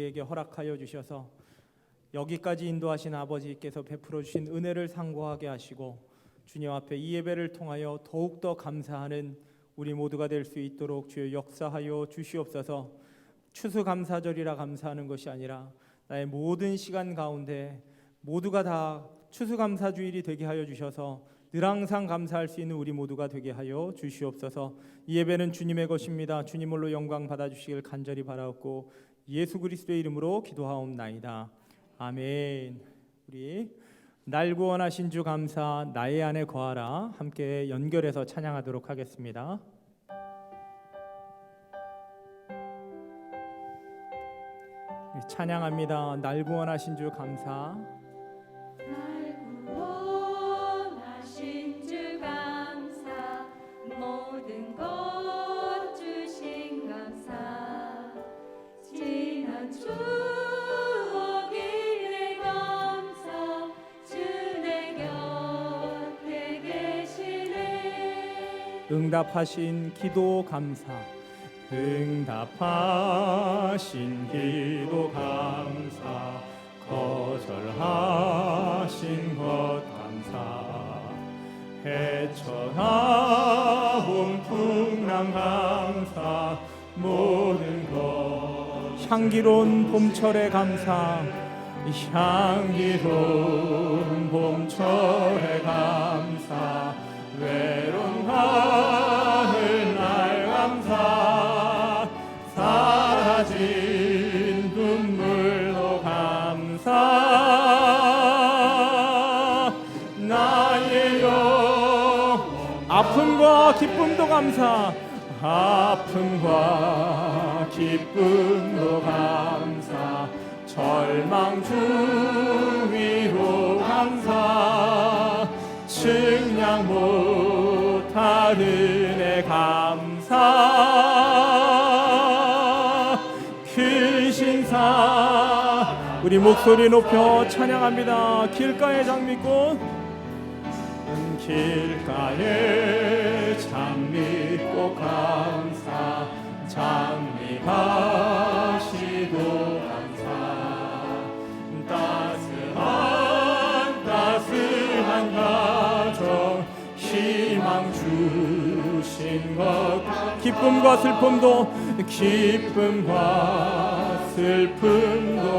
우리에게 허락하여 주셔서 여기까지 인도하신 아버지께서 베풀어 주신 은혜를 상고하게 하시고 주님 앞에 이 예배를 통하여 더욱더 감사하는 우리 모두가 될 수 있도록 주여 역사하여 주시옵소서. 추수감사절이라 감사하는 것이 아니라 나의 모든 시간 가운데 모두가 다 추수감사주일이 되게 하여 주셔서 늘 항상 감사할 수 있는 우리 모두가 되게 하여 주시옵소서. 이 예배는 주님의 것입니다. 주님으로 영광 받아주시길 간절히 바라옵고 예수 그리스도의 이름으로 기도하옵나이다. 아멘. 우리 날 구원하신 주 감사 나의 안에 거하라 함께 연결해서 찬양하도록 하겠습니다. 찬양합니다. 날 구원하신 주 감사. 날 구원하신 주 감사, 모든 것 주신 감사, 지난 추억 일에 감사, 주 내 곁에 계시네. 응답하신 기도 감사. 응답하신 기도 감사, 거절하신 것 감사, 헤쳐나온 풍랑 감사, 모든 것 향기로운 봄철의 감사, 향기로운 봄철의 감사, 외로운 하늘 날 감사, 사라진 눈물도 감사, 나의 영혼 아픔과 기쁨도 감사, 아픔과 기쁨도 감사, 절망 중위로 감사, 측량 못할 은혜 감사, 큰 신사. 우리 목소리 높여 찬양합니다. 길가의 장미꽃, 길가의 장미꽃 감사, 장미가시도 감사, 따스한 가정 희망 주신 것, 기쁨과 슬픔도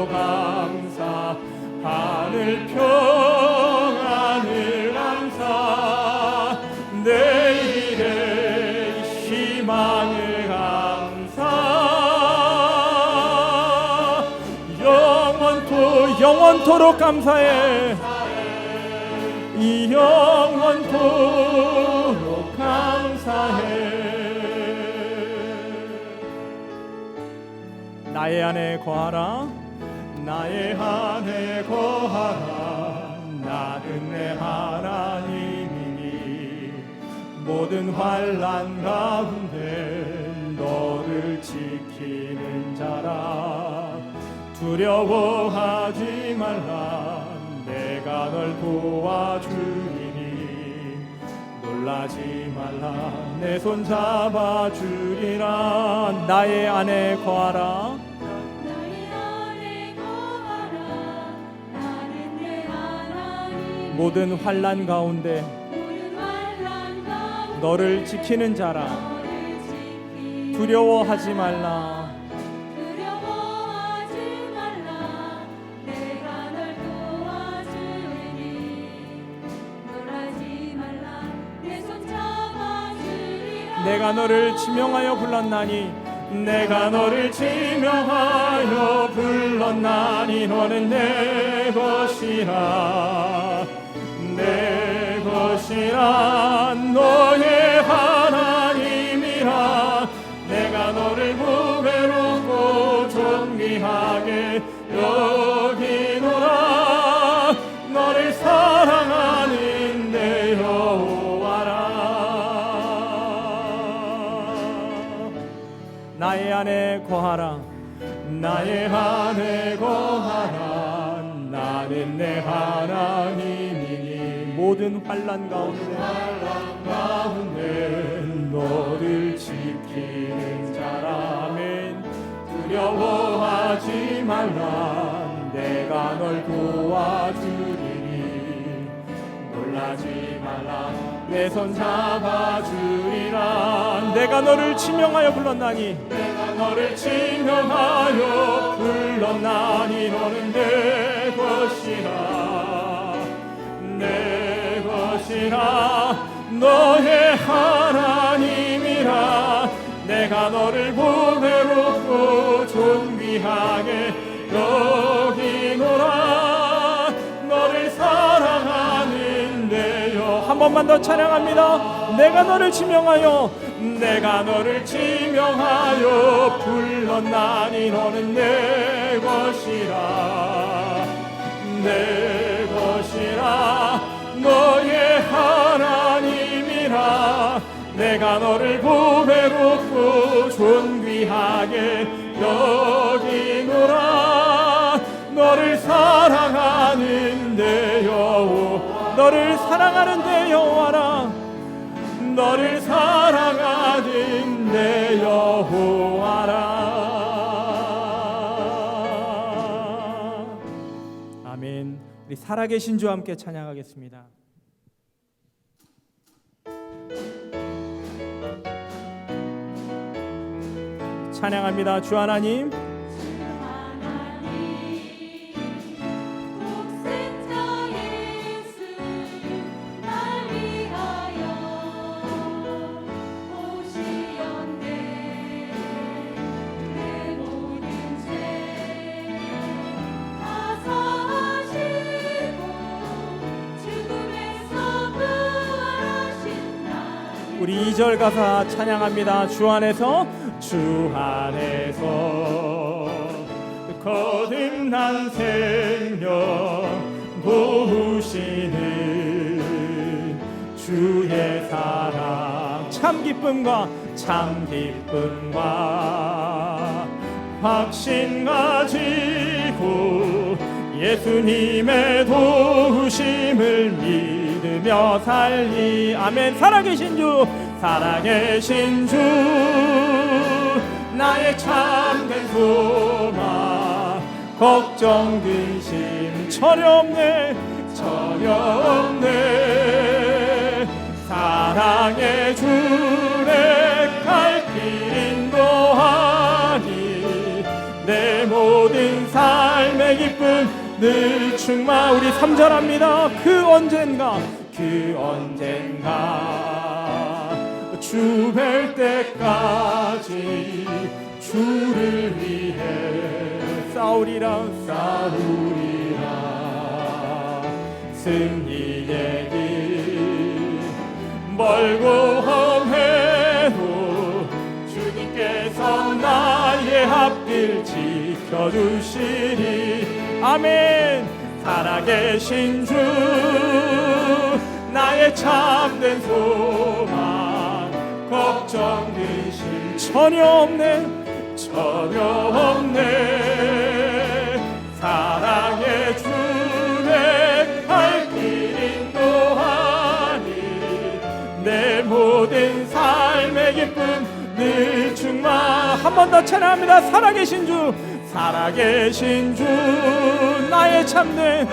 감사, 하늘 평안을 감사, 내일의 희망을 감사, 영원토록 감사해, 영원토록 감사해. 나의 안에 거하라, 나의 안에 거하라, 나는 내 하나님이니, 모든 환난 가운데 너를 지키는 자라, 두려워하지 말라, 내가 널 도와주리니, 놀라지 말라, 내 손 잡아주리라. 나의 안에 거하라, 나의 안에 거하라, 나는 내 하나님, 모든 환난 가운데 모든 환난 가운데 너를 지키는 자라, 너를 지키는 두려워하지 말라, 두려워하지 말라, 내가 널 도와주리니, 놀라지 말라, 내 손 잡아주리라. 내가 너를 지명하여 불렀나니, 내가 너를 지명하여 불렀나니, 너는 내 것이라, 내 것이라, 너의 하나님이라. 내가 너를 보배롭고 존귀하게 여기노라, 너를 사랑하는 내 여호와라. 나의 안에 거하라, 나의 안에 거하라, 나는 내 하나님이니, 모든 환난 가운데 너를 지키는 자라. 아멘. 두려워 두려워하지 말라. 내가 널 도와주리니 놀라지 말라. 내 손 잡아주리라. 내가 너를 지명하여 불렀나니 내가 너를 지명하여 불렀나니 너는 내 것이라. 내 것이라. 너의 하나님이라. 내가 너를 보배롭고 존귀하게 여기노라. 너를 사랑하는데요. 한 번만 더 찬양합니다. 내가 너를 지명하여 불렀나니 너는 내 것이라. 내 것이라. 너의 하나님이라. 내가 너를 보배롭고 존귀하게 여기노라. 너를 사랑하는데 여호와. 너를 사랑하는데 여호와라. 너를 사랑하는데 여호와라. 아멘. 우리 살아계신 주와 함께 찬양하겠습니다. 찬양합니다. 주 하나님, 독생자 예수 날 위하여 오시었네. 내 모든 죄 다 사하시고 죽음에서 부활하신 날. 우리 2절 가사 찬양합니다. 주 안에서 거듭난 생명 도우시는 주의 사랑, 참 기쁨과 확신 가지고 예수님의 도우심을 믿으며 살리. 아멘. 살아계신 주 나의 참된 소망, 걱정 근심 전혀 없네. 사랑의 주를 갈 길 인도하니 내 모든 삶의 기쁨 늘 충만. 우리 3절 합니다. 그 언젠가 주 뵐 때까지 주를 위해 싸우리라. 승리의 길 멀고 험해도 주님께서 나의 앞길 지켜주시리. 아멘. 살아계신 주 나의 참된 소망, 걱정 근심 전혀 없네. 사랑의 주의 갈 길 인도하니 내 모든 삶의 기쁨 늘 충만. 한 번 더 찬양합니다. 살아계신 주 나의 참된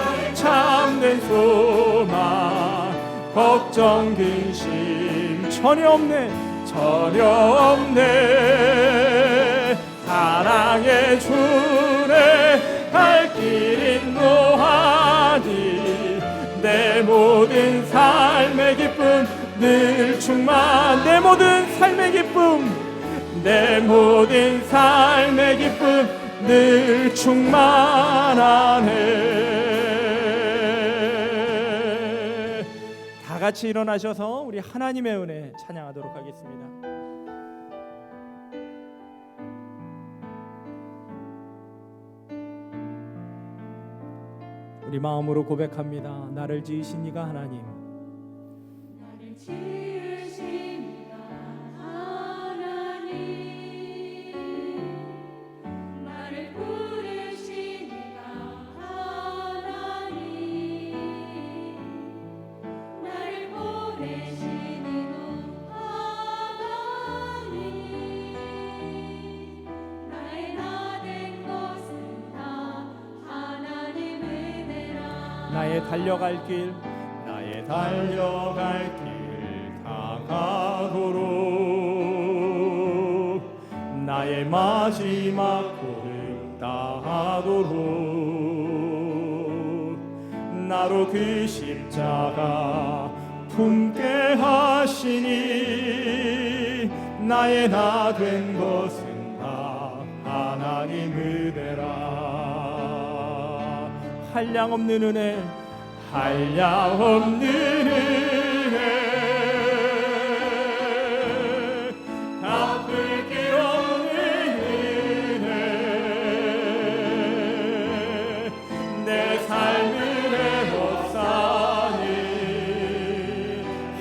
소망, 걱정 근심 전혀 없네. 사랑의 주를 갈 길 인도하니 내 모든 삶의 기쁨 늘 충만. 내 모든 삶의 기쁨 늘 충만하네. 다 같이 일어나셔서 우리 하나님의 은혜 찬양하도록 하겠습니다. 우리 마음으로 고백합니다. 나를 지으신 이가 하나님, 나를 지으신 이가 하나님, 나를 부르신 이가 하나님, 나를 보내신 이도 하나님, 나의 나 되게 나의 달려갈 길 다가도록 나의 마지막 고름 다하도록 나로 그 십자가 품게 하시니 나의 나 된 것은 다 하나님 은혜라. 한량없는 은혜 한량없는 은혜 갚을 길 없는 은혜 내 삶을 애워싸니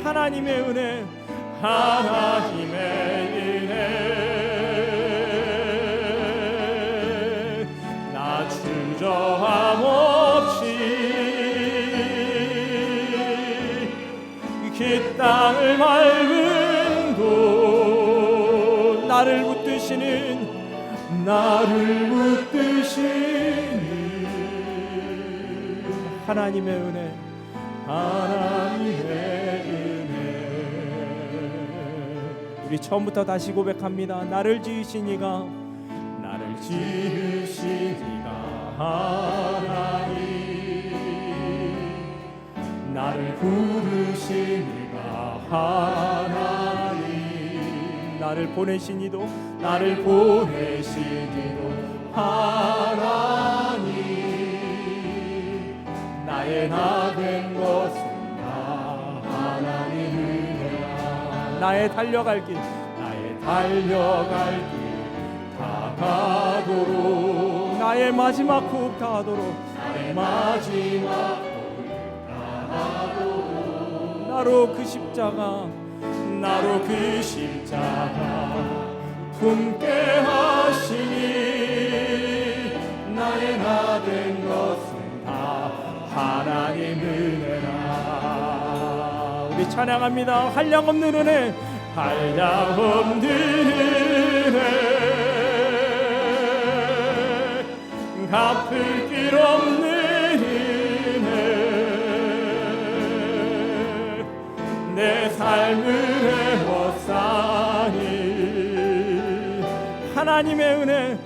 하나님의 은혜 하나님의 은혜 나 주저함 없이 그 땅을 밟은 곳 나를 붙드시는 하나님의 은혜 우리 처음부터 다시 고백합니다. 나를 지으신 이가 하나님 나를 부르신 이가 하나님 나를 보내신 이도 하나님 나의 나 된 것은 다 하나님 은혜라. 나의 달려갈 길 다가도록 나의 마지막 호흡 다하도록 나로 그 십자가 품게 하시니 나의 나 된 것은 다 하나님 은혜라. 우리 찬양합니다. 한량없는 은혜 갚을 길 없는 은혜 내 삶을 애워싸니 하나님의 은혜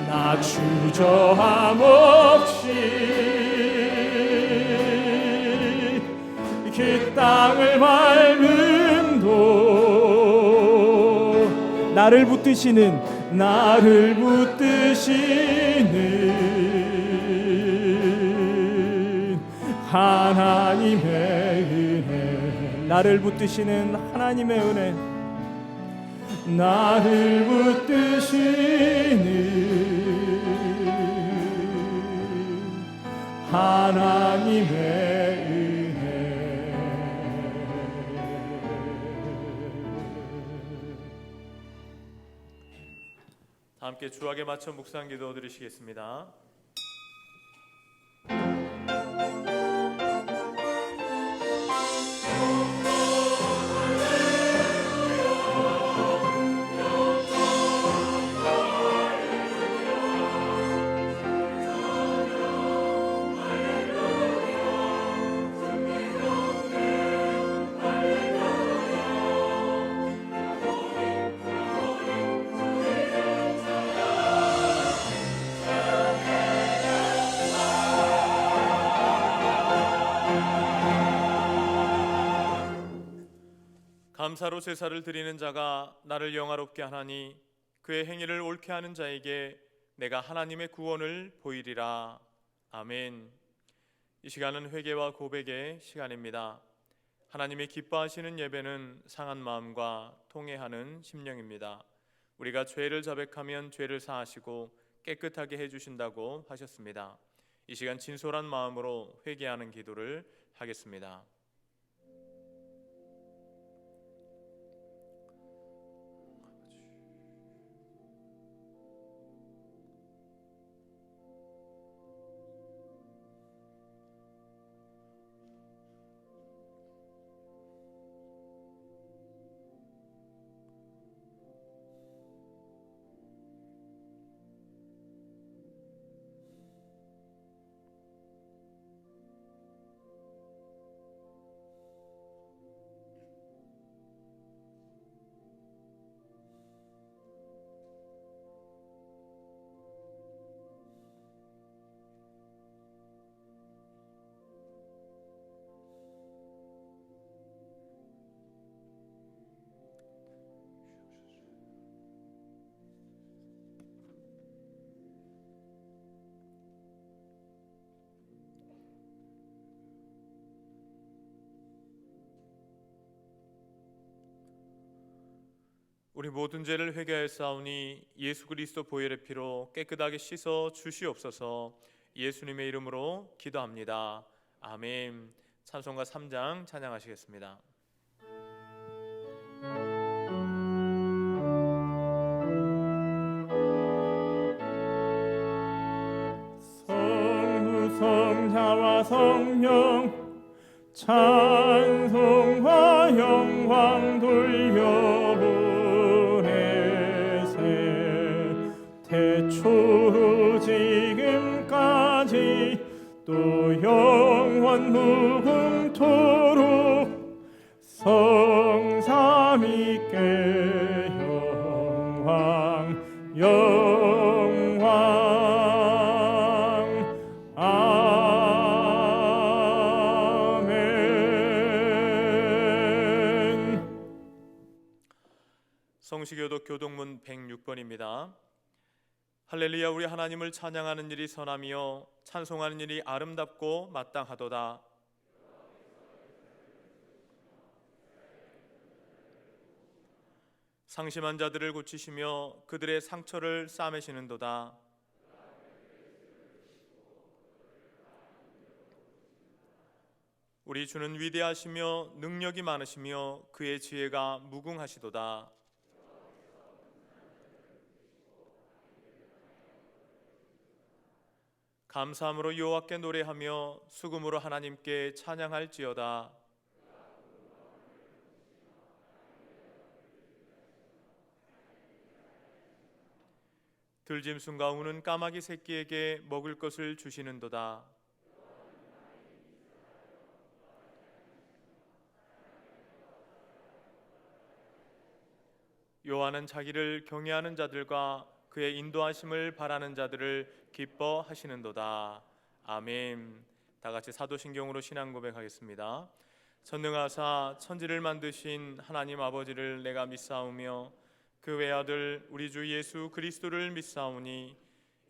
나 주저함 없이 그 땅을 밟은 곳 나를 붙드시는 하나님의 은혜 나를 붙드시는 하나님의 은혜 나를 붙드시는 하나님의 은혜 다 함께 주악에 맞춰 묵상 기도 드리시겠습니다. 감사로 제사를 드리는 자가 나를 영화롭게 하나니 그의 행위를 옳게 하는 자에게 내가 하나님의 구원을 보이리라. 아멘. 이 시간은 회개와 고백의 시간입니다. 하나님의 기뻐하시는 예배는 상한 마음과 통회하는 심령입니다. 우리가 죄를 자백하면 죄를 사하시고 깨끗하게 해주신다고 하셨습니다. 이 시간 진솔한 마음으로 회개하는 기도를 하겠습니다. 우리 모든 죄를 회개하였사오니 예수 그리스도 보혈의 피로 깨끗하게 씻어 주시옵소서. 예수님의 이름으로 기도합니다. 아멘. 찬송가 3장 찬양하시겠습니다. 성부 성자와 성령 찬송과 영광 돌려보내세. 태초로 지금까지 또 영원 무궁토록 성삼위께 영광 영광. 성시교독 교독문 106번입니다. 할렐루야. 우리 하나님을 찬양하는 일이 선하며 찬송하는 일이 아름답고 마땅하도다. 상심한 자들을 고치시며 그들의 상처를 싸매시는도다. 우리 주는 위대하시며 능력이 많으시며 그의 지혜가 무궁하시도다. 감사함으로 여호와께 노래하며 수금으로 하나님께 찬양할지어다. 들짐승과 우는 까마귀 새끼에게 먹을 것을 주시는도다. 여호와는 자기를 경외하는 자들과 그의 인도하심을 바라는 자들을 기뻐하시는도다. 아멘. 다 같이 사도신경으로 신앙 고백하겠습니다. 전능하사 천지를 만드신 하나님 아버지를 내가 믿사오며 그 외아들 우리 주 예수 그리스도를 믿사오니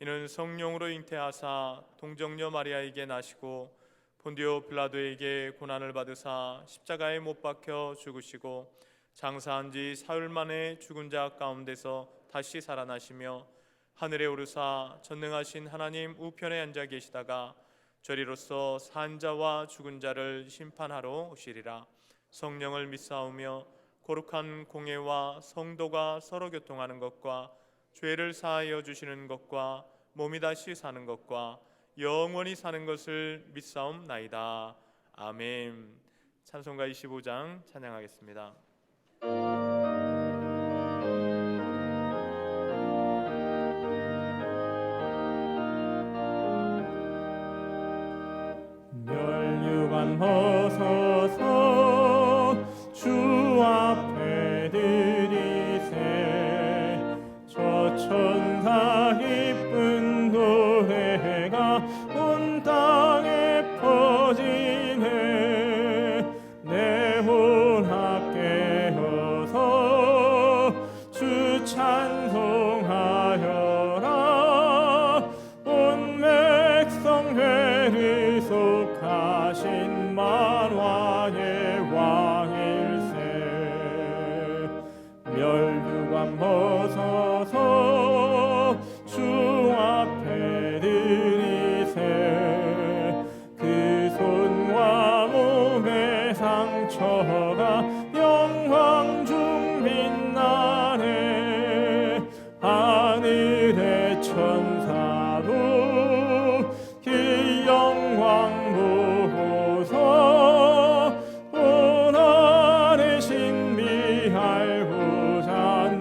이는 성령으로 잉태하사 동정녀 마리아에게 나시고 본디오 빌라도에게 고난을 받으사 십자가에 못 박혀 죽으시고 장사한 지 사흘 만에 죽은 자 가운데서 다시 살아나시며 하늘에 오르사 전능하신 하나님 우편에 앉아 계시다가 저리로서 산 자와 죽은 자를 심판하러 오시리라. 성령을 믿사오며 거룩한 공예와 성도가 서로 교통하는 것과 죄를 사하여 주시는 것과 몸이 다시 사는 것과 영원히 사는 것을 믿사옵나이다. 아멘. 찬송가 25장 찬양하겠습니다. 멸류관 벗어서 주 앞에 드리세. 저 천사 기쁜 노래가 온 땅에 퍼지네. 내 혼합 깨어서 주 찬송하여라. 온 백성 회를 속하신 만왕의 왕일세. 멸류관 벗어서 주 앞에 드리세. 그 손과 몸의 상처가 영광 중 빛나네. 하늘의 천사도 그 영광 보고서 온 하늘 신비하고자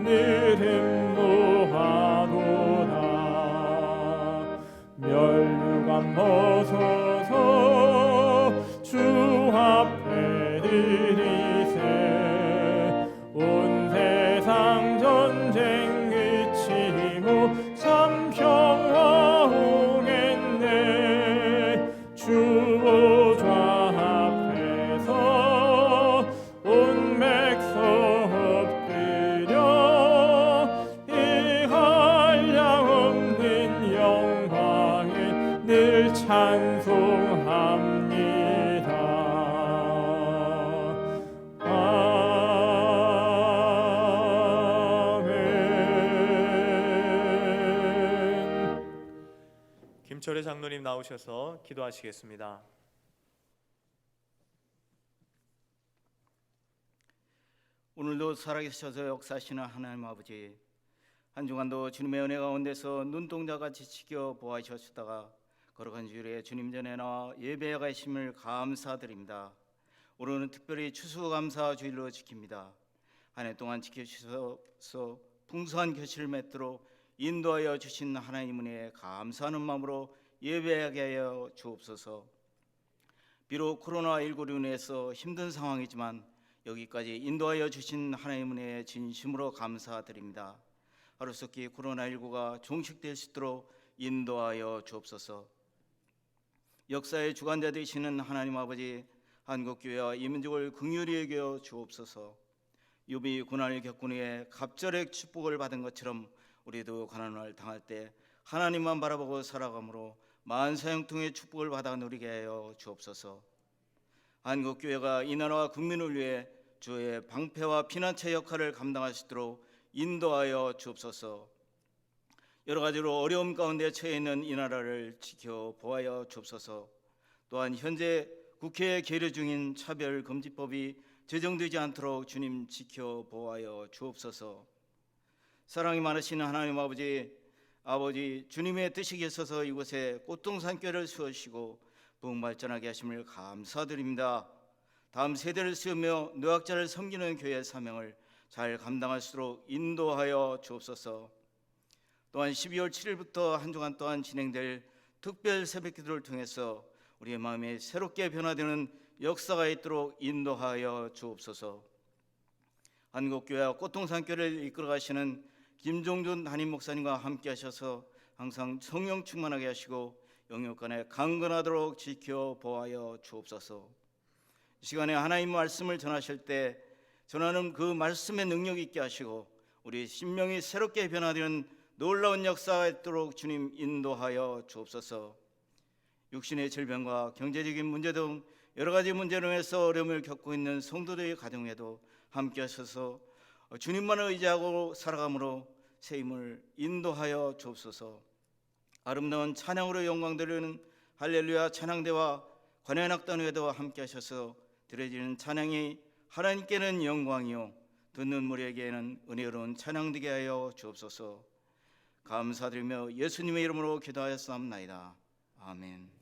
느릅니다. 이철의 장로님 나오셔서 기도하시겠습니다. 오늘도 살아계셔서 역사하시는 하나님 아버지, 한 주간도 주님의 은혜 가운데서 눈동자같이 지켜보아주셨다가 걸어간 주일에 주님 전에 나와 예배에 가심을 감사드립니다. 오늘은 특별히 추수감사 주일로 지킵니다. 한 해 동안 지켜주셔서 풍성한 결실을 맺도록 인도하여 주신 하나님 은혜에 감사하는 마음으로 예배하게 하여 주옵소서. 비록 코로나19로 인해서 힘든 상황이지만 여기까지 인도하여 주신 하나님 은혜에 진심으로 감사드립니다. 하루속히 코로나19가 종식될 수 있도록 인도하여 주옵소서. 역사의 주관자 되시는 하나님 아버지, 한국교회와 이 민족을 긍휼히 여겨 주옵소서. 욥이 고난을 겪은 후에 갑절의 축복을 받은 것처럼 우리도 가난을 당할 때 하나님만 바라보고 살아가므로 만사형통의 축복을 받아 누리게 하여 주옵소서. 한국교회가 이 나라와 국민을 위해 주의 방패와 피난처 역할을 감당할 수 있도록 인도하여 주옵소서. 여러 가지로 어려움 가운데 처해 있는 이 나라를 지켜보아여 주옵소서. 또한 현재 국회에 계류 중인 차별금지법이 제정되지 않도록 주님 지켜보아여 주옵소서. 사랑이 많으신 하나님 아버지, 주님의 뜻이 계셔서 이곳에 꽃동산교회를 세우시고 부흥발전하게 하심을 감사드립니다. 다음 세대를 세우며 노약자를 섬기는 교회의 사명을 잘 감당할 수 있도록 인도하여 주옵소서. 또한 12월 7일부터 한 주간 동안 진행될 특별 새벽기도를 통해서 우리의 마음이 새롭게 변화되는 역사가 있도록 인도하여 주옵소서. 한국교회와 꽃동산교회를 이끌어가시는 김종준 담임 목사님과 함께 하셔서 항상 성령 충만하게 하시고 영육간에 강건하도록 지켜보아여 주옵소서. 이 시간에 하나님 말씀을 전하실 때 전하는 그 말씀의 능력 있게 하시고 우리 심령이 새롭게 변화되는 놀라운 역사가 있도록 주님 인도하여 주옵소서. 육신의 질병과 경제적인 문제 등 여러 가지 문제로 해서 어려움을 겪고 있는 성도들의 가정에도 함께 하셔서 주님만을 의지하고 살아감으로 새 힘을 인도하여 주옵소서. 아름다운 찬양으로 영광 드리는 할렐루야 찬양대와 관현악단회도 함께 하셔서 드려지는 찬양이 하나님께는 영광이요 듣는 우리에게는 은혜로운 찬양 되게 하여 주옵소서. 감사드리며 예수님의 이름으로 기도하였사옵나이다. 아멘.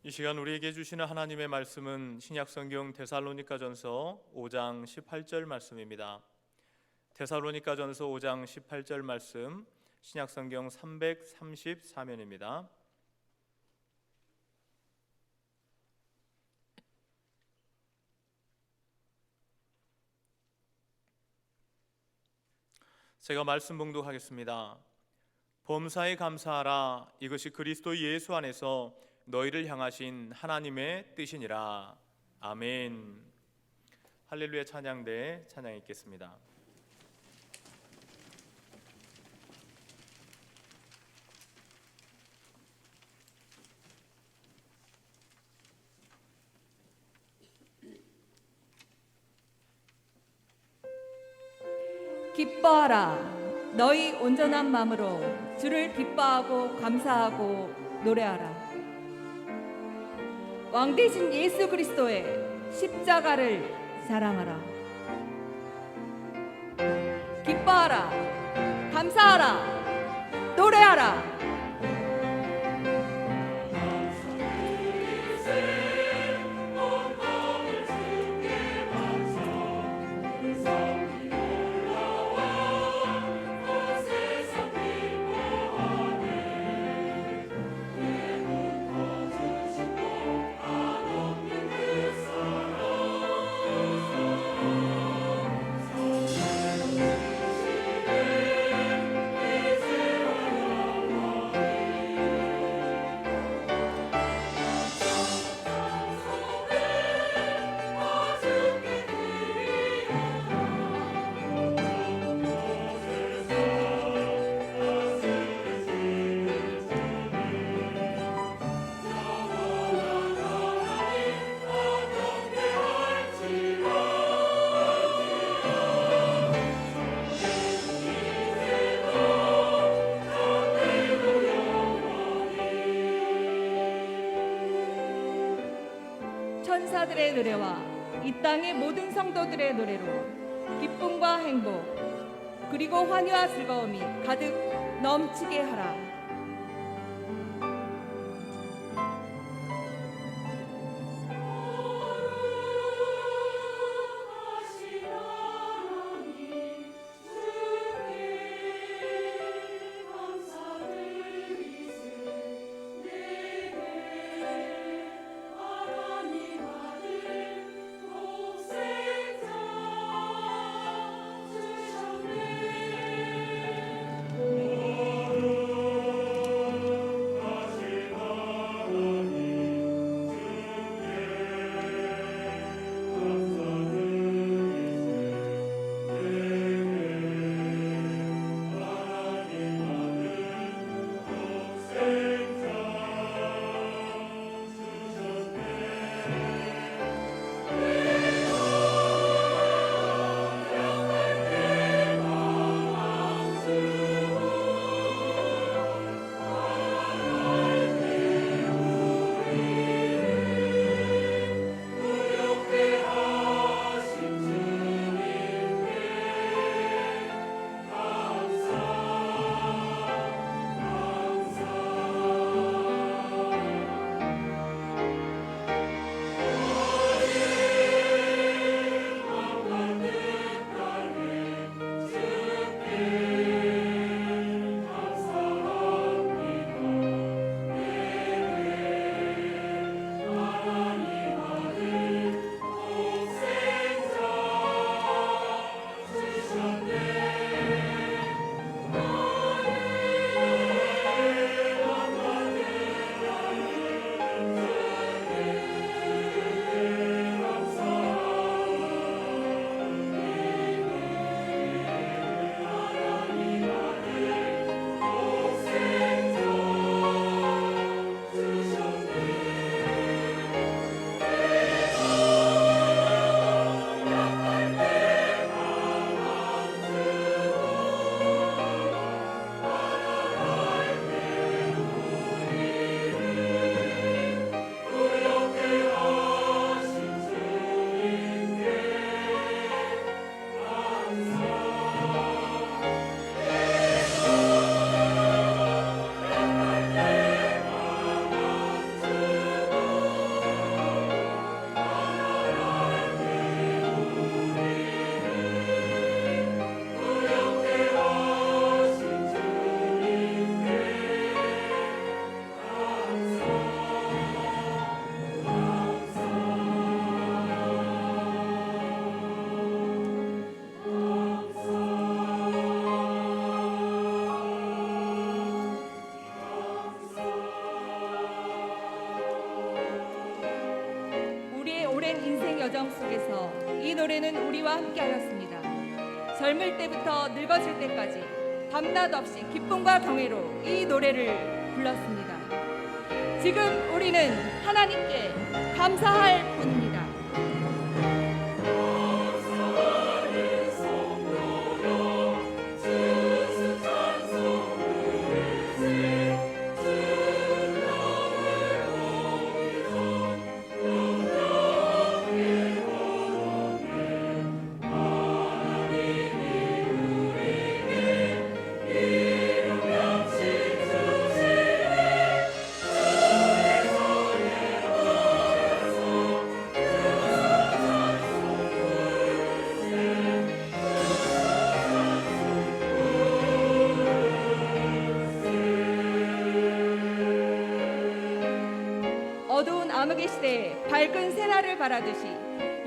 이 시간 우리에게 주시는 하나님의 말씀은 신약성경 데살로니가전서 5장 18절 말씀입니다. 데살로니가전서 5장 18절 말씀, 신약성경 334면입니다. 제가 말씀 봉독하겠습니다. 범사에 감사하라. 이것이 그리스도 예수 안에서 너희를 향하신 하나님의 뜻이니라. 아멘. 할렐루야 찬양대 찬양 읽겠습니다. 기뻐하라. 너희 온전한 마음으로 주를 기뻐하고 감사하고 노래하라. 왕 대신 예수 그리스도의 십자가를 사랑하라. 기뻐하라. 감사하라. 노래하라. 자들의 노래와 이 땅의 모든 성도들의 노래로 기쁨과 행복 그리고 환희와 즐거움이 가득 넘치게 하라. 오랜 인생 여정 속에서 이 노래는 우리와 함께하였습니다. 젊을 때부터 늙어질 때까지 밤낮 없이 기쁨과 경애로 이 노래를 불렀습니다. 지금 우리는 하나님께 감사할 뿐입니다. 어두운 암흑의 시대에 밝은 새날을 바라듯이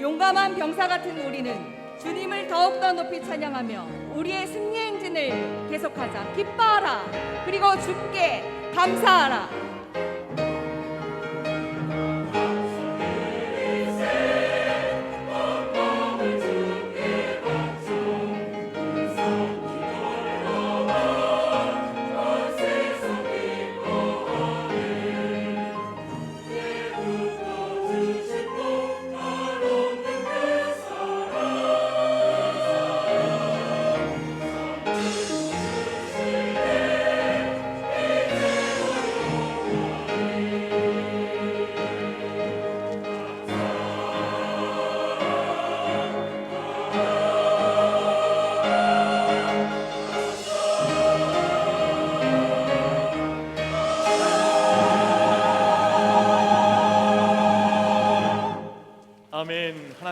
용감한 병사 같은 우리는 주님을 더욱더 높이 찬양하며 우리의 승리 행진을 계속하자. 기뻐하라. 그리고 주께 감사하라.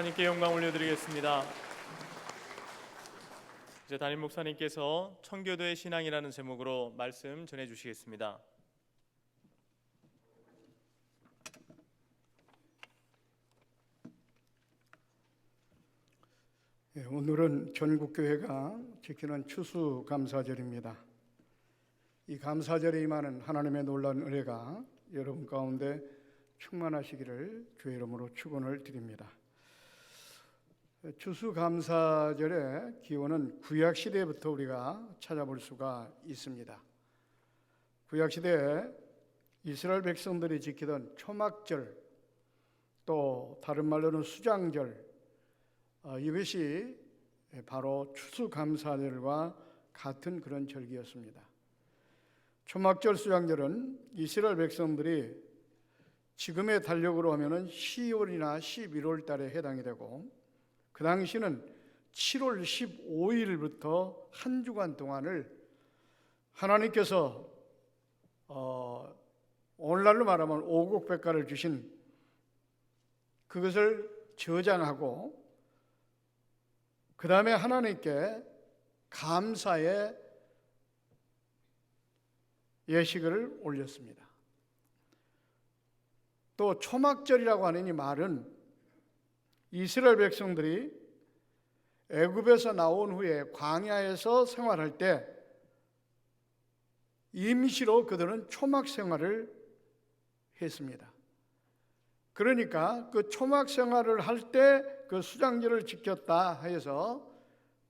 하나님께 영광 올려드리겠습니다. 이제 담임 목사님께서 청교도의 신앙이라는 제목으로 말씀 전해주시겠습니다. 오늘은 전국교회가 지키는 추수감사절입니다. 이 감사절에 임하는 하나님의 놀라운 은혜가 여러분 가운데 충만하시기를 주의 이름으로 축원을 드립니다. 추수감사절의 기원은 구약시대부터 우리가 찾아볼 수가 있습니다. 구약시대에 이스라엘 백성들이 지키던 초막절, 또 다른 말로는 수장절, 이것이 바로 추수감사절과 같은 그런 절기였습니다. 초막절, 수장절은 이스라엘 백성들이 지금의 달력으로 하면은 10월이나 11월 달에 해당이 되고, 그 당시는 7월 15일부터 한 주간 동안을 하나님께서 오늘날로 말하면 오곡백과를 주신 그것을 저장하고 그 다음에 하나님께 감사의 예식을 올렸습니다. 또 초막절이라고 하는 이 말은 이스라엘 백성들이 애굽에서 나온 후에 광야에서 생활할 때 임시로 그들은 초막 생활을 했습니다. 그러니까 그 초막 생활을 할 때 그 수장절을 지켰다 해서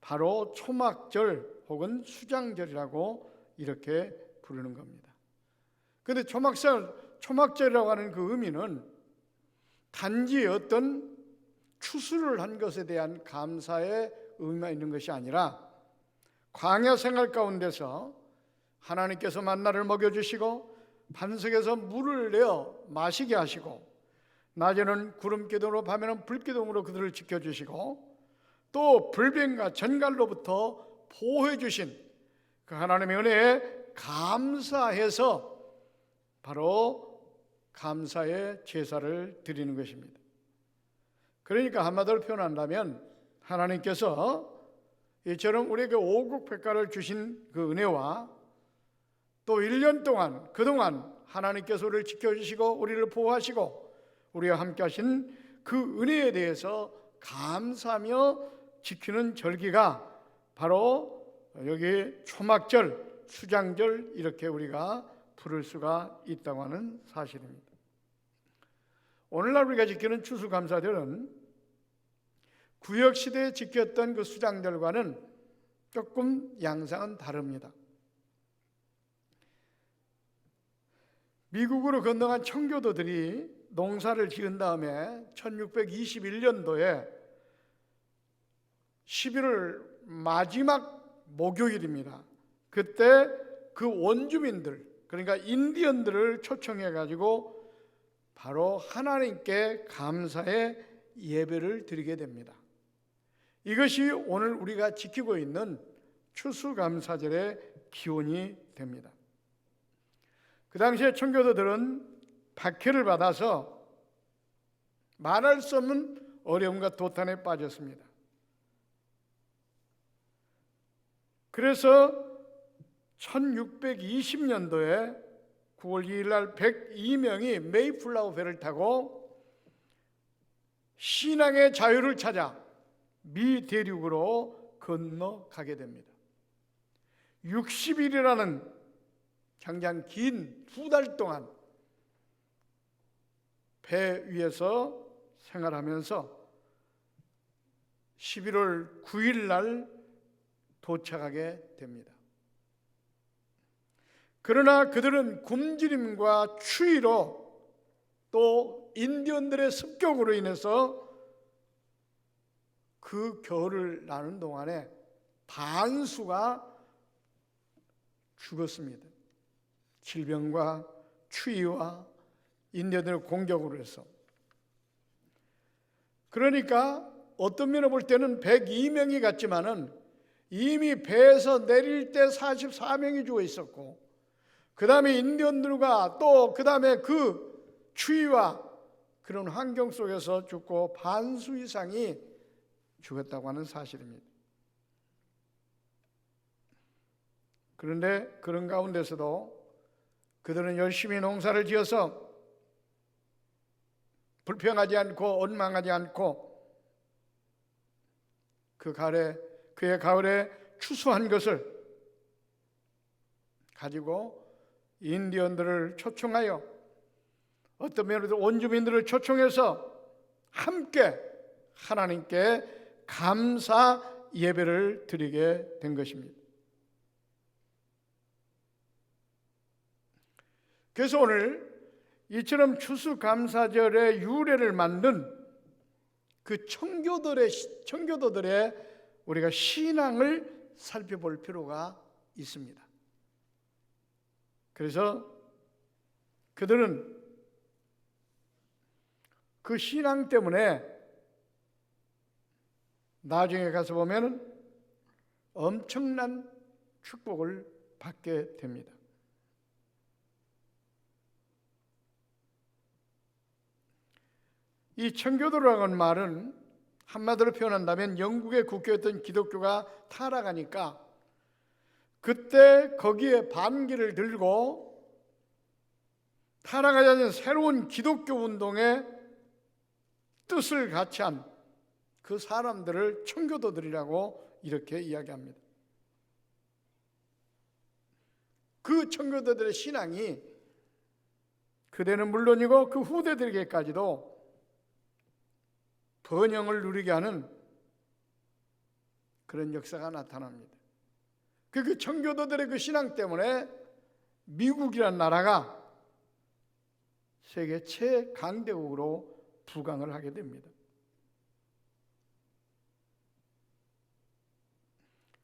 바로 초막절 혹은 수장절이라고 이렇게 부르는 겁니다. 그런데 초막절이라고 하는 그 의미는 단지 어떤 추수를 한 것에 대한 감사의 의미가 있는 것이 아니라 광야 생활 가운데서 하나님께서 만나를 먹여주시고 반석에서 물을 내어 마시게 하시고 낮에는 구름기둥으로 밤에는 불기둥으로 그들을 지켜주시고 또 불뱀과 전갈로부터 보호해 주신 그 하나님의 은혜에 감사해서 바로 감사의 제사를 드리는 것입니다. 그러니까 한마디로 표현한다면 하나님께서 이처럼 우리에게 오곡백과를 주신 그 은혜와 또 1년 동안 그동안 하나님께서 우리를 지켜주시고 우리를 보호하시고 우리와 함께 하신 그 은혜에 대해서 감사하며 지키는 절기가 바로 여기 초막절, 수장절 이렇게 우리가 부를 수가 있다고 하는 사실입니다. 오늘날 우리가 지키는 추수감사절은 구역시대에 지켰던 그 수장절과는 조금 양상은 다릅니다. 미국으로 건너간 청교도들이 농사를 지은 다음에 1621년도에 11월 마지막 목요일입니다. 그때 그 원주민들, 그러니까 인디언들을 초청해 가지고 바로 하나님께 감사의 예배를 드리게 됩니다. 이것이 오늘 우리가 지키고 있는 추수감사절의 기원이 됩니다. 그 당시에 청교도들은 박해를 받아서 말할 수 없는 어려움과 도탄에 빠졌습니다. 그래서 1620년도에 9월 2일 날 102명이 메이플라워 배를 타고 신앙의 자유를 찾아 미 대륙으로 건너가게 됩니다. 60일이라는 굉장히 긴 2달 동안 배 위에서 생활하면서 11월 9일 날 도착하게 됩니다. 그러나 그들은 굶주림과 추위로 또 인디언들의 습격으로 인해서 그 겨울을 나는 동안에 반수가 죽었습니다. 질병과 추위와 인디언들의 공격으로 해서. 그러니까 어떤 면을 볼 때는 102명이 갔지만은 이미 배에서 내릴 때 44명이 죽어 있었고, 그 다음에 인디언들과 또 그 다음에 그 추위와 그 그런 환경 속에서 죽고 반수 이상이 죽었다고 하는 사실입니다. 그런데 그런 가운데서도 그들은 열심히 농사를 지어서 불평하지 않고 원망하지 않고 그의 가을에 추수한 것을 가지고 인디언들을 초청하여 어떤 면에도 원주민들을 초청해서 함께 하나님께 감사 예배를 드리게 된 것입니다. 그래서 오늘 이처럼 추수감사절의 유래를 만든 그 청교도들의 우리가 신앙을 살펴볼 필요가 있습니다. 그래서 그들은 그 신앙 때문에 나중에 가서 보면 엄청난 축복을 받게 됩니다. 이 청교도라고 하는 말은 한마디로 표현한다면 영국의 국교였던 기독교가 타락하니까 그때 거기에 반기를 들고 타락하지 않은 새로운 기독교 운동의 뜻을 같이 한 그 사람들을 청교도들이라고 이렇게 이야기합니다. 그 청교도들의 신앙이 그대는 물론이고 그 후대들에게까지도 번영을 누리게 하는 그런 역사가 나타납니다. 그 청교도들의 그 신앙 때문에 미국이라는 나라가 세계 최강대국으로 부강을 하게 됩니다.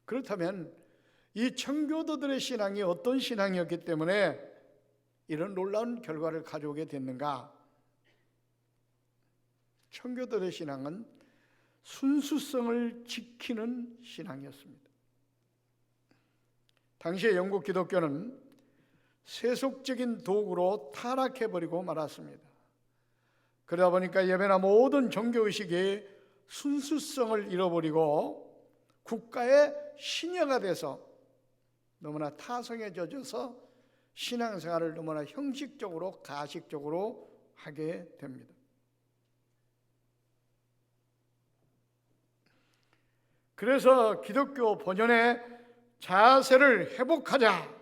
그렇다면 이 청교도들의 신앙이 어떤 신앙이었기 때문에 이런 놀라운 결과를 가져오게 됐는가? 청교도의 신앙은 순수성을 지키는 신앙이었습니다. 당시의 영국 기독교는 세속적인 도구로 타락해버리고 말았습니다. 그러다 보니까 예배나 모든 종교의식이 순수성을 잃어버리고 국가의 신여가 돼서 너무나 타성에 젖어서 신앙생활을 너무나 형식적으로 가식적으로 하게 됩니다. 그래서 기독교 본연의 자세를 회복하자,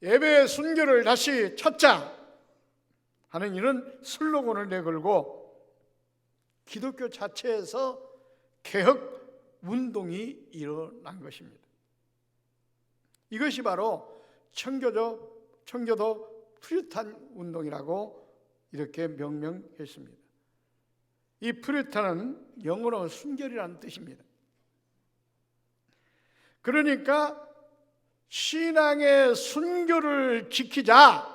예배의 순결을 다시 찾자 하는 이런 슬로건을 내걸고 기독교 자체에서 개혁 운동이 일어난 것입니다. 이것이 바로 청교도 퓨리탄 운동이라고 이렇게 명명했습니다. 이 퓨리탄은 영어로 순결이라는 뜻입니다. 그러니까 신앙의 순결을 지키자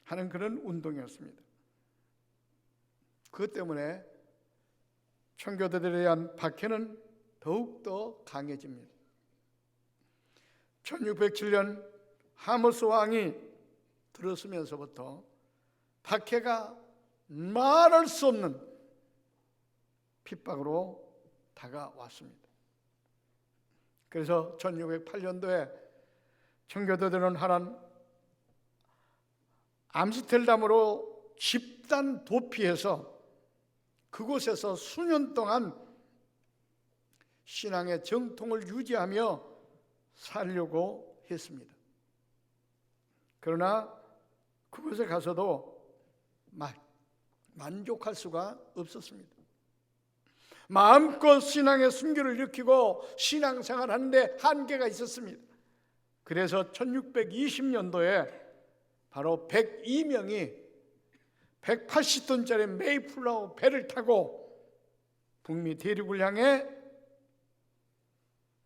하는 그런 운동이었습니다. 그것 때문에 청교도들에 대한 박해는 더욱더 강해집니다. 1607년 하모스 왕이 들어서면서부터 박해가 말할 수 없는 핍박으로 다가왔습니다. 그래서 1608년도에 청교도들은 하란 암스테르담으로 집단 도피해서 그곳에서 수년 동안 신앙의 정통을 유지하며 살려고 했습니다. 그러나 그곳에 가서도 만족할 수가 없었습니다. 마음껏 신앙의 순결을 일으키고 신앙생활 하는데 한계가 있었습니다. 그래서 1620년도에 바로 102명이 180톤짜리 메이플라워 배를 타고 북미 대륙을 향해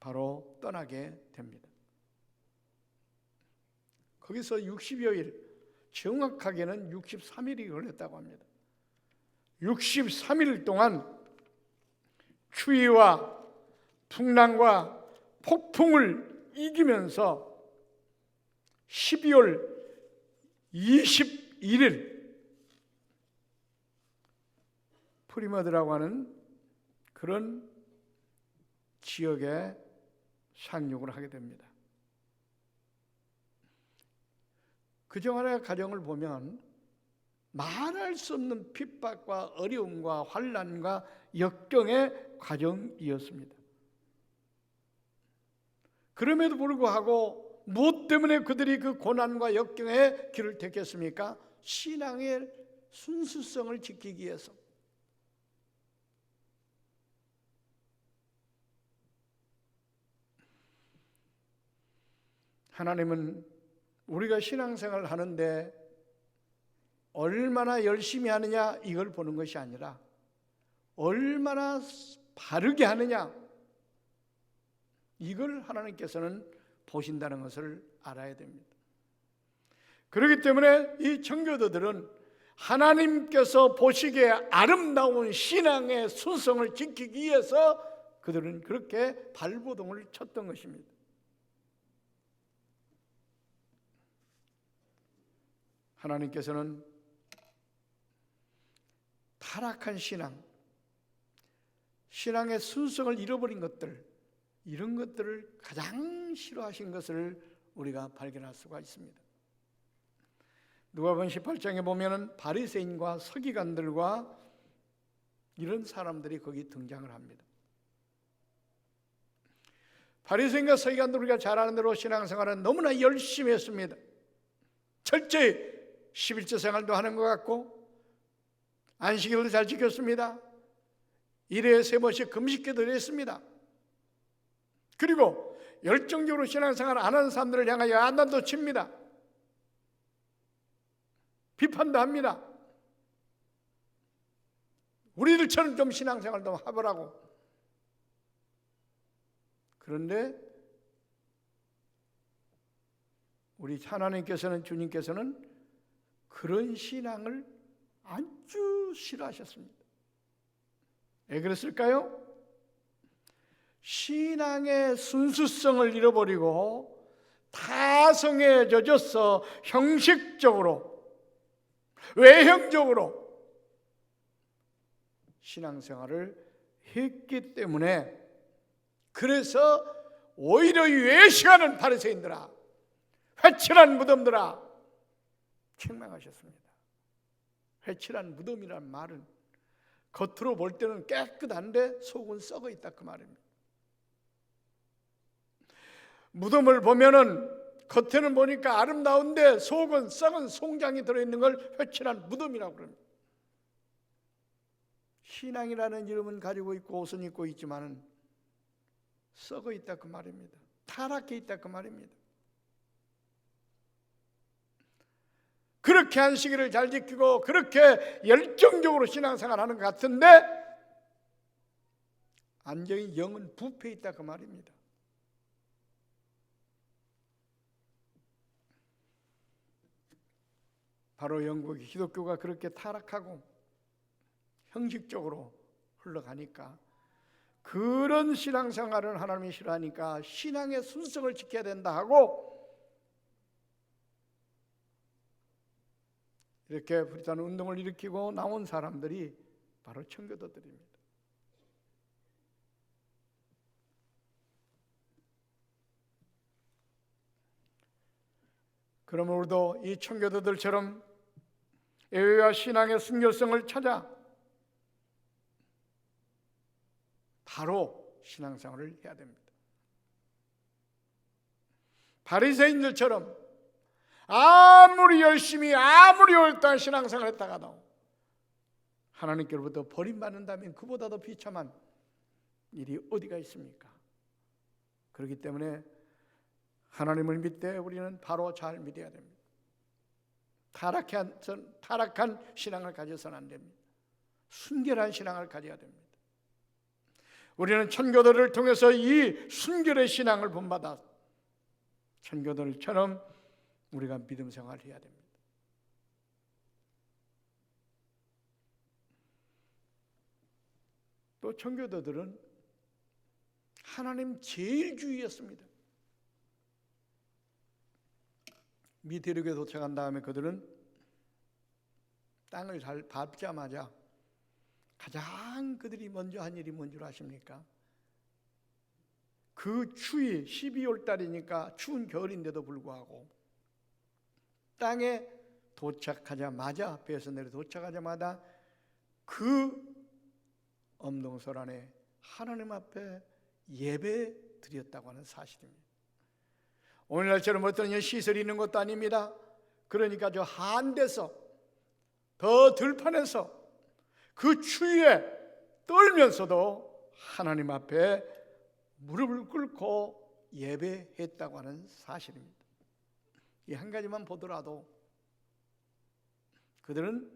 바로 떠나게 됩니다. 거기서 60여일, 정확하게는 63일이 걸렸다고 합니다. 63일 동안 추위와 풍랑과 폭풍을 이기면서 12월 21일 프리머드라고 하는 그런 지역에 상륙을 하게 됩니다. 그중 하나의 가정을 보면 말할 수 없는 핍박과 어려움과 환난과 역경의 과정이었습니다. 그럼에도 불구하고 무엇 때문에 그들이 그 고난과 역경의 길을 택했습니까? 신앙의 순수성을 지키기 위해서. 하나님은 우리가 신앙생활을 하는데 얼마나 열심히 하느냐 이걸 보는 것이 아니라 얼마나 바르게 하느냐 이걸 하나님께서는 보신다는 것을 알아야 됩니다. 그렇기 때문에 이 청교도들은 하나님께서 보시기에 아름다운 신앙의 순성을 지키기 위해서 그들은 그렇게 발버둥을 쳤던 것입니다. 하나님께서는 타락한 신앙의 순성을 잃어버린 것들, 이런 것들을 가장 싫어하신 것을 우리가 발견할 수가 있습니다. 누가복음 18장에 보면은 바리새인과 서기관들과 이런 사람들이 거기 등장을 합니다. 바리새인과 서기관들 우리가 잘 아는 대로 신앙생활은 너무나 열심히 했습니다. 철저히 11조 생활도 하는 것 같고 안식일도 잘 지켰습니다. 1회에 3번씩 금식기도를 했습니다. 그리고 열정적으로 신앙생활 안 하는 사람들을 향하여 야단도 칩니다. 비판도 합니다. 우리들처럼 좀 신앙생활 좀 해보라고. 그런데 우리 하나님께서는, 주님께서는 그런 신앙을 아주 싫어하셨습니다. 왜 그랬을까요? 신앙의 순수성을 잃어버리고 타성에 젖어서 형식적으로, 외형적으로 신앙생활을 했기 때문에, 그래서 오히려 외식하는 바리새인들아, 회칠한 무덤들아 책망하셨습니다. 회칠한 무덤이란 말은 겉으로 볼 때는 깨끗한데 속은 썩어 있다 그 말입니다. 무덤을 보면은 겉에는 보니까 아름다운데 속은 썩은 송장이 들어있는 걸 회칠한 무덤이라고 그럽니다. 신앙이라는 이름은 가지고 있고 옷은 입고 있지만은 썩어 있다 그 말입니다. 타락해 있다 그 말입니다. 그렇게 안식일을 잘 지키고 그렇게 열정적으로 신앙생활하는 것 같은데 안정이 영은 부패해 있다 그 말입니다. 바로 영국의 기독교가 그렇게 타락하고 형식적으로 흘러가니까, 그런 신앙생활을 하나님이 싫어하니까 신앙의 순성을 지켜야 된다 하고 이렇게 프리탄 운동을 일으키고 나온 사람들이 바로 청교도들입니다. 그러므로 우리도 이 청교도들처럼 예배와 신앙의 순결성을 찾아 바로 신앙생활을 해야 됩니다. 바리새인들처럼 아무리 열심히 아무리 올바른 신앙생활을 했다가도 하나님께로부터 버림받는다면 그보다 더 비참한 일이 어디가 있습니까? 그렇기 때문에 하나님을 믿되 우리는 바로 잘 믿어야 됩니다. 타락한 신앙을 가져서는 안 됩니다. 순결한 신앙을 가져야 됩니다. 우리는 청교도를 통해서 이 순결의 신앙을 본받아 청교도들처럼 우리가 믿음 생활을 해야 됩니다. 또 청교도들은 하나님 제일주의였습니다. 미 대륙에 도착한 다음에 그들은 땅을 잘 밟자마자 가장 그들이 먼저 한 일이 뭔 줄 아십니까? 그 추위 12월 달이니까 추운 겨울인데도 불구하고 땅에 도착하자마자 배에서 내려 도착하자마자 그 엄동설 안에 하나님 앞에 예배 드렸다고 하는 사실입니다. 오늘날처럼 어떤 시설이 있는 것도 아닙니다. 그러니까 저 한데서 더 들판에서 그 추위에 떨면서도 하나님 앞에 무릎을 꿇고 예배했다고 하는 사실입니다. 이 한 가지만 보더라도 그들은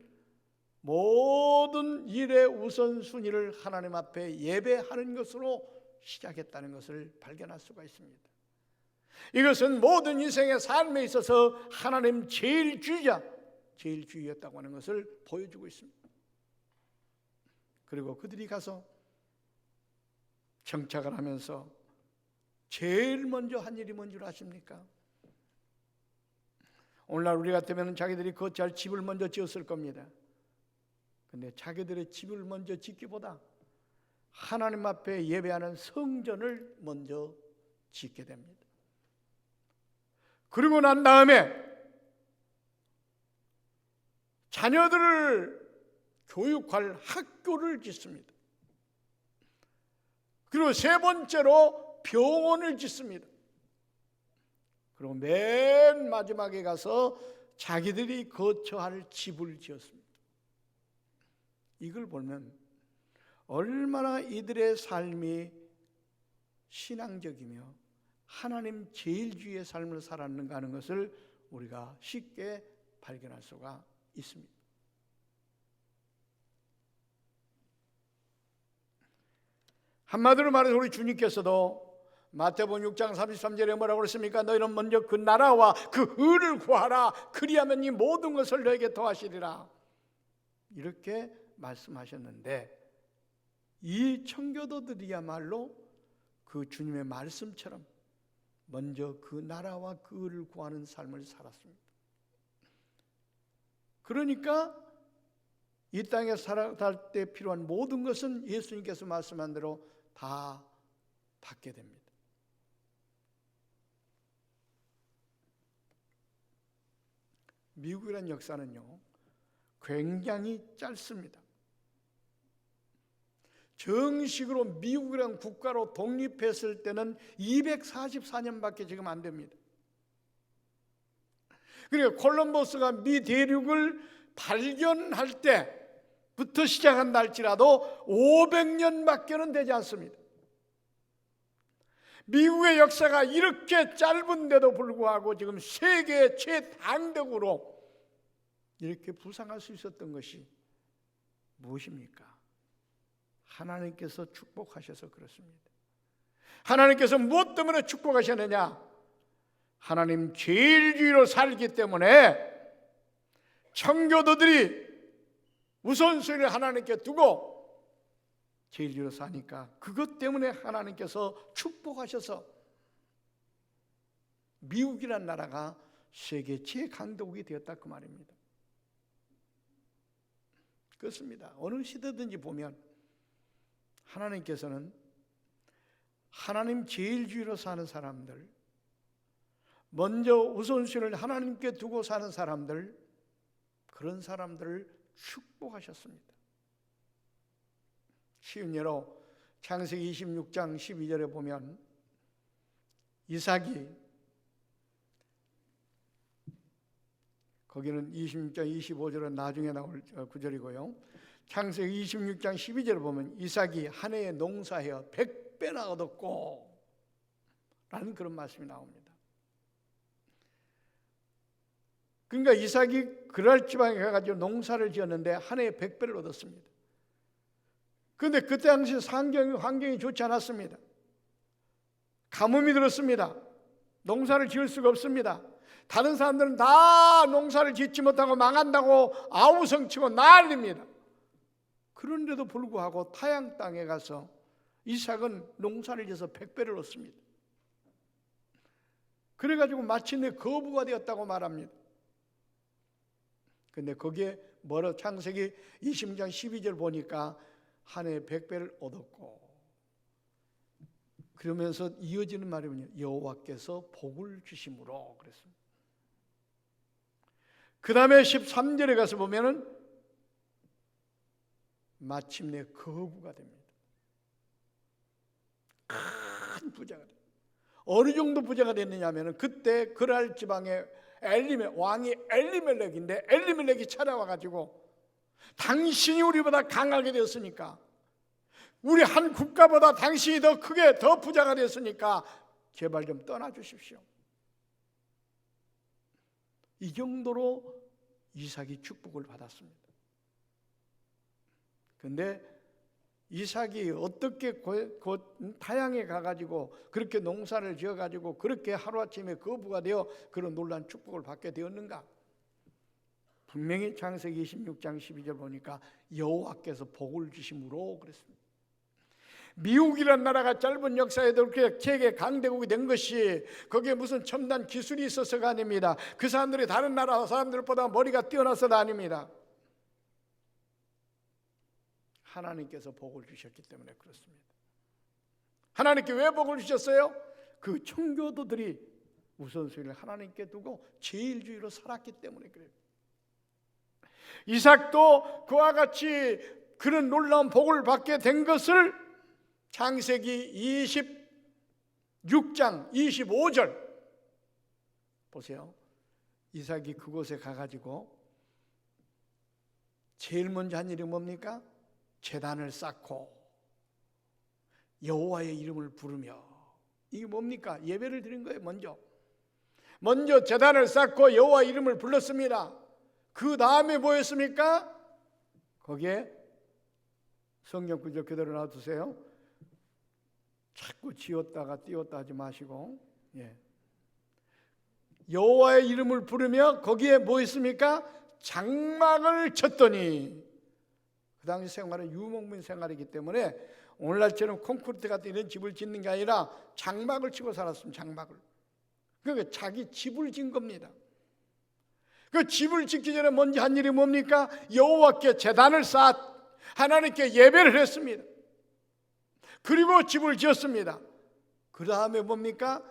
모든 일의 우선순위를 하나님 앞에 예배하는 것으로 시작했다는 것을 발견할 수가 있습니다. 이것은 모든 인생의 삶에 있어서 하나님 제일주의였다고 하는 것을 보여주고 있습니다. 그리고 그들이 가서 정착을 하면서 제일 먼저 한 일이 뭔 줄 아십니까? 오늘날 우리 같으면 자기들이 거처할 집을 먼저 지었을 겁니다. 근데 자기들의 집을 먼저 짓기보다 하나님 앞에 예배하는 성전을 먼저 짓게 됩니다. 그리고 난 다음에 자녀들을 교육할 학교를 짓습니다. 그리고 세 번째로 병원을 짓습니다. 그리고 맨 마지막에 가서 자기들이 거처할 집을 지었습니다. 이걸 보면 얼마나 이들의 삶이 신앙적이며 하나님 제일주의의 삶을 살았는가 하는 것을 우리가 쉽게 발견할 수가 있습니다. 한마디로 말해서 우리 주님께서도 마태복음 6장 33절에 뭐라고 그랬습니까? 너희는 먼저 그 나라와 그 의를 구하라. 그리하면 이 모든 것을 너에게 더하시리라. 이렇게 말씀하셨는데 이 청교도들이야말로 그 주님의 말씀처럼 먼저 그 나라와 그 의를 구하는 삶을 살았습니다. 그러니까 이 땅에 살 때 필요한 모든 것은 예수님께서 말씀한 대로 다 받게 됩니다. 미국이라는 역사는요 굉장히 짧습니다. 정식으로 미국이라는 국가로 독립했을 때는 244년밖에 지금 안 됩니다. 그러니까 콜럼버스가 미 대륙을 발견할 때부터 시작한다 할지라도 500년밖에는 되지 않습니다. 미국의 역사가 이렇게 짧은데도 불구하고 지금 세계 최강대국으로 이렇게 부상할 수 있었던 것이 무엇입니까? 하나님께서 축복하셔서 그렇습니다. 하나님께서 무엇 때문에 축복하셨느냐? 하나님 제일주의로 살기 때문에 청교도들이 우선순위를 하나님께 두고 제일주의로 사니까 그것 때문에 하나님께서 축복하셔서 미국이라는 나라가 세계 최강대국이 되었다 그 말입니다. 그렇습니다. 어느 시대든지 보면 하나님께서는 하나님 제일주의로 사는 사람들, 먼저 우선순위를 하나님께 두고 사는 사람들, 그런 사람들을 축복하셨습니다. 쉬운 예로 창세기 26장 12절에 보면 이삭이, 거기는 26장 25절은 나중에 나올 구절이고요. 창세기 26장 12절을 보면 이삭이 한 해에 농사하여 100배나 얻었고 라는 그런 말씀이 나옵니다. 그러니까 이삭이 그랄 지방에 가가지고 농사를 지었는데 한 해에 100배를 얻었습니다. 그런데 그때 당시 환경이 좋지 않았습니다. 가뭄이 들었습니다. 농사를 지을 수가 없습니다. 다른 사람들은 다 농사를 짓지 못하고 망한다고 아우성치고 난립니다. 그런데도 불구하고 타양 땅에 가서 이삭은 농사를 지어서 100배를 얻습니다. 그래가지고 마침내 거부가 되었다고 말합니다. 근데 거기에 뭐라 창세기 20장 12절 보니까 한 해에 100배를 얻었고, 그러면서 이어지는 말이군요. 여호와께서 복을 주심으로 그랬습니다. 그 다음에 13절에 가서 보면은 마침내 거부가 됩니다. 큰 부자가 됩니다. 어느 정도 부자가 됐느냐 하면 그때 그랄 지방의 왕이 엘리멜렉인데, 엘리멜렉이 찾아와가지고 당신이 우리보다 강하게 되었으니까, 우리 한 국가보다 당신이 더 크게 더 부자가 됐으니까 제발 좀 떠나주십시오. 이 정도로 이삭이 축복을 받았습니다. 근데 이삭이 어떻게 곧 타향에 가가지고 그렇게 농사를 지어가지고 그렇게 하루아침에 거부가 되어 그런 놀라운 축복을 받게 되었는가? 분명히 창세기 26장 12절 보니까 여호와께서 복을 주심으로 그랬습니다. 미국이라는 나라가 짧은 역사에도 그렇게 세계 강대국이 된 것이 거기에 무슨 첨단 기술이 있어서가 아닙니다. 그 사람들이 다른 나라 사람들보다 머리가 뛰어나서가 아닙니다. 하나님께서 복을 주셨기 때문에 그렇습니다. 하나님께 왜 복을 주셨어요? 그 청교도들이 우선순위를 하나님께 두고 제일주의로 살았기 때문에 그래요. 이삭도 그와 같이 그런 놀라운 복을 받게 된 것을 창세기 26장 25절 보세요. 이삭이 그곳에 가가지고 제일 먼저 한 일이 뭡니까? 제단을 쌓고 여호와의 이름을 부르며, 이게 뭡니까? 예배를 드린 거예요. 먼저 제단을 쌓고 여호와의 이름을 불렀습니다. 그 다음에 뭐였습니까? 거기에 성경 구절 그대로 놔두세요. 자꾸 지었다가 띄웠다 하지 마시고, 여호와의 이름을 부르며 거기에 뭐 있습니까? 장막을 쳤더니, 그 당시 생활은 유목민 생활이기 때문에 오늘날처럼 콘크리트 같은 이런 집을 짓는 게 아니라 장막을 치고 살았습니다. 장막을. 그러니까 자기 집을 진 겁니다. 그 집을 짓기 전에 먼저 한 일이 뭡니까? 여호와께 제단을 쌓아 하나님께 예배를 했습니다. 그리고 집을 지었습니다. 그 다음에 뭡니까?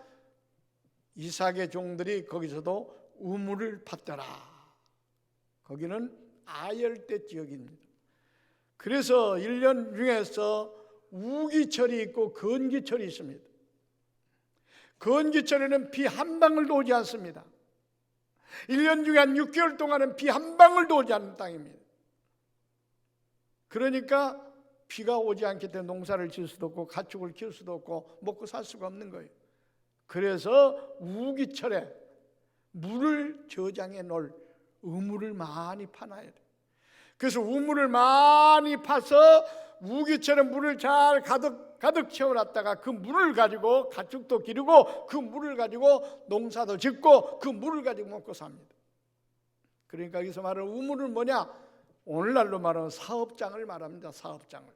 이삭의 종들이 거기서도 우물을 팠더라. 거기는 아열대 지역입니다. 그래서 1년 중에서 우기철이 있고 건기철이 있습니다. 건기철에는 비 한 방울도 오지 않습니다. 1년 중에 한 6개월 동안은 비 한 방울도 오지 않는 땅입니다. 그러니까 비가 오지 않기 때문에 농사를 지을 수도 없고 가축을 키울 수도 없고 먹고 살 수가 없는 거예요. 그래서 우기철에 물을 저장해 놓을 우물을 많이 파놔야 돼요. 그래서 우물을 많이 파서 우기철에 물을 잘 가득 채워놨다가 그 물을 가지고 가축도 기르고 그 물을 가지고 농사도 짓고 그 물을 가지고 먹고 삽니다. 그러니까 여기서 말하는 우물은 뭐냐? 오늘날로 말하면 사업장을 말합니다. 사업장을.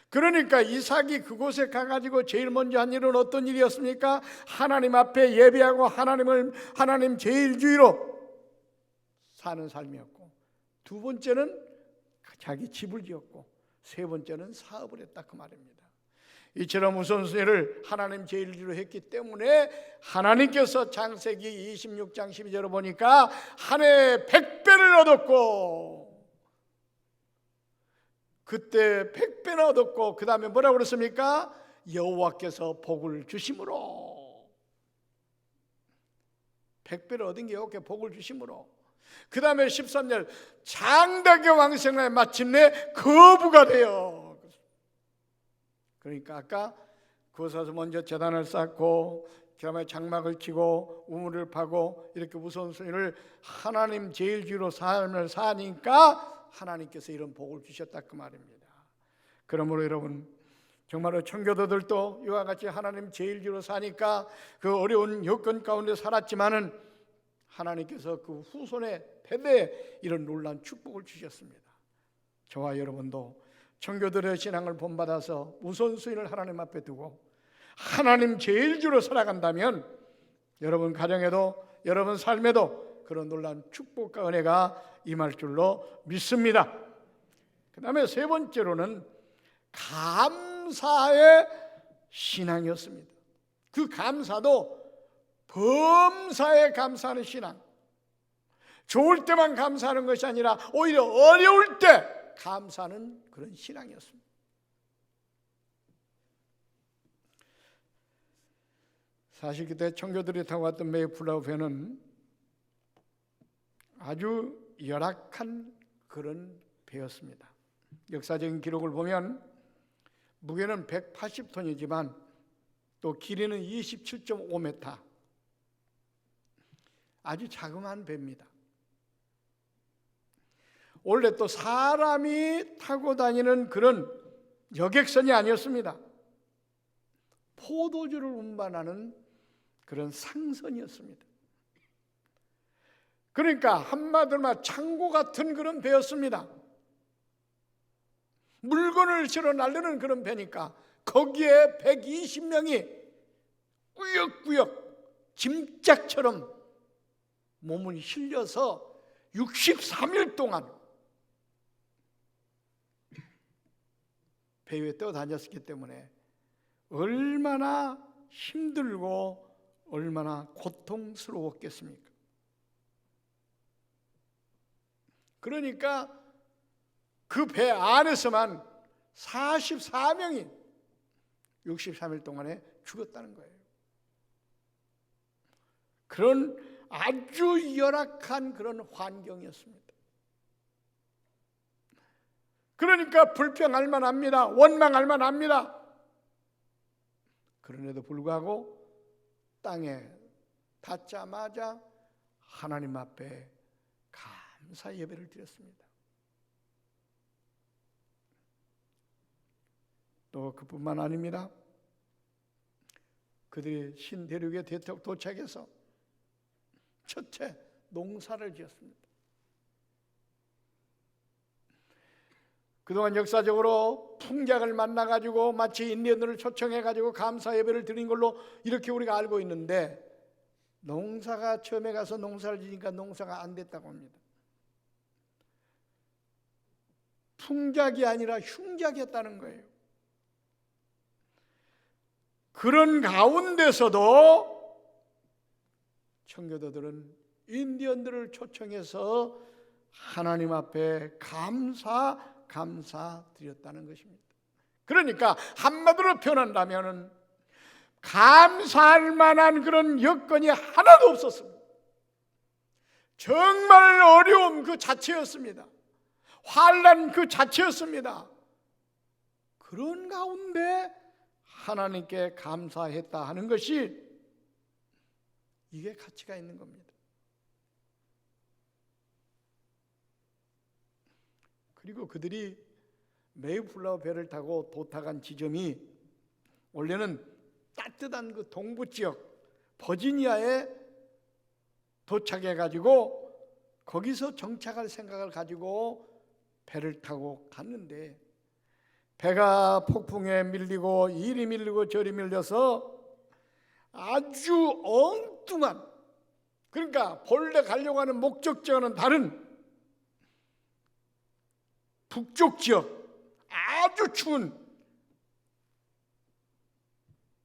그러니까 이삭이 그곳에 가가지고 제일 먼저 한 일은 어떤 일이었습니까? 하나님 앞에 예배하고 하나님 제일주의로 사는 삶이었고, 두 번째는 자기 집을 지었고, 세 번째는 사업을 했다 그 말입니다. 이처럼 우선순위를 하나님 제일주의로 했기 때문에 하나님께서 창세기 26장 12절을 보니까 한 해에 100배를 얻었고, 그때 100배나 얻었고, 그 다음에 뭐라고 그랬습니까? 여호와께서 복을 주심으로. 100배를 얻은 게 여호와께 복을 주심으로. 그 다음에 13절 장대하게 왕성하여 마침내 거부가 되어. 그러니까 아까 그곳에서 먼저 제단을 쌓고 그 다음에 장막을 치고 우물을 파고 이렇게 우선순위를 하나님 제일주의로 삶을 사니까 하나님께서 이런 복을 주셨다 그 말입니다. 그러므로 여러분, 정말로 청교도들도 이와 같이 하나님 제일주의로 사니까 그 어려운 여건 가운데 살았지만은 하나님께서 그 후손의 대대에 이런 놀라운 축복을 주셨습니다. 저와 여러분도 청교도의 신앙을 본받아서 우선순위를 하나님 앞에 두고 하나님 제일주의로 살아간다면 여러분 가정에도 여러분 삶에도 그런 놀라운 축복과 은혜가 임할 줄로 믿습니다. 그 다음에 세 번째로는 감사의 신앙이었습니다. 그 감사도 범사에 감사하는 신앙. 좋을 때만 감사하는 것이 아니라 오히려 어려울 때 감사하는 그런 신앙이었습니다. 사실 그때 청교들이 타고 왔던 메이플라워 배는 아주 열악한 그런 배였습니다. 역사적인 기록을 보면 무게는 180톤이지만 또 길이는 27.5m, 아주 자그마한 배입니다. 원래 또 사람이 타고 다니는 그런 여객선이 아니었습니다. 포도주를 운반하는 그런 상선이었습니다. 그러니까 한마디로 말 창고 같은 그런 배였습니다. 물건을 실어 나르는 그런 배니까 거기에 120명이 꾸역꾸역 짐짝처럼 몸을 실려서 63일 동안 배 위에 떠다녔기 때문에 얼마나 힘들고 얼마나 고통스러웠겠습니까? 그러니까 그 배 안에서만 44명이 63일 동안에 죽었다는 거예요. 그런 아주 열악한 그런 환경이었습니다. 그러니까 불평할 만합니다. 원망할 만합니다. 그런데도 불구하고 땅에 닿자마자 하나님 앞에 감사 예배를 드렸습니다. 또 그뿐만 아닙니다. 그들이 신대륙에 도착해서 첫째 농사를 지었습니다. 그동안 역사적으로 풍작을 만나가지고 마치 인디언들을 초청해가지고 감사 예배를 드린 걸로 이렇게 우리가 알고 있는데, 농사가 처음에 가서 농사를 지니까 농사가 안 됐다고 합니다. 풍작이 아니라 흉작이었다는 거예요. 그런 가운데서도 청교도들은 인디언들을 초청해서 하나님 앞에 감사 드렸다는 것입니다. 그러니까 한마디로 표현한다면 감사할 만한 그런 여건이 하나도 없었습니다. 정말 어려움 그 자체였습니다. 환난 그 자체였습니다. 그런 가운데 하나님께 감사했다 하는 것이 이게 가치가 있는 겁니다. 그리고 그들이 메이플라워 배를 타고 도착한 지점이 원래는 따뜻한 그 동부 지역 버지니아에 도착해가지고 거기서 정착할 생각을 가지고 배를 타고 갔는데, 배가 폭풍에 밀리고 이리 밀리고 저리 밀려서 아주 엉뚱한, 그러니까 본래 가려고 하는 목적지와는 다른 북쪽 지역, 아주 추운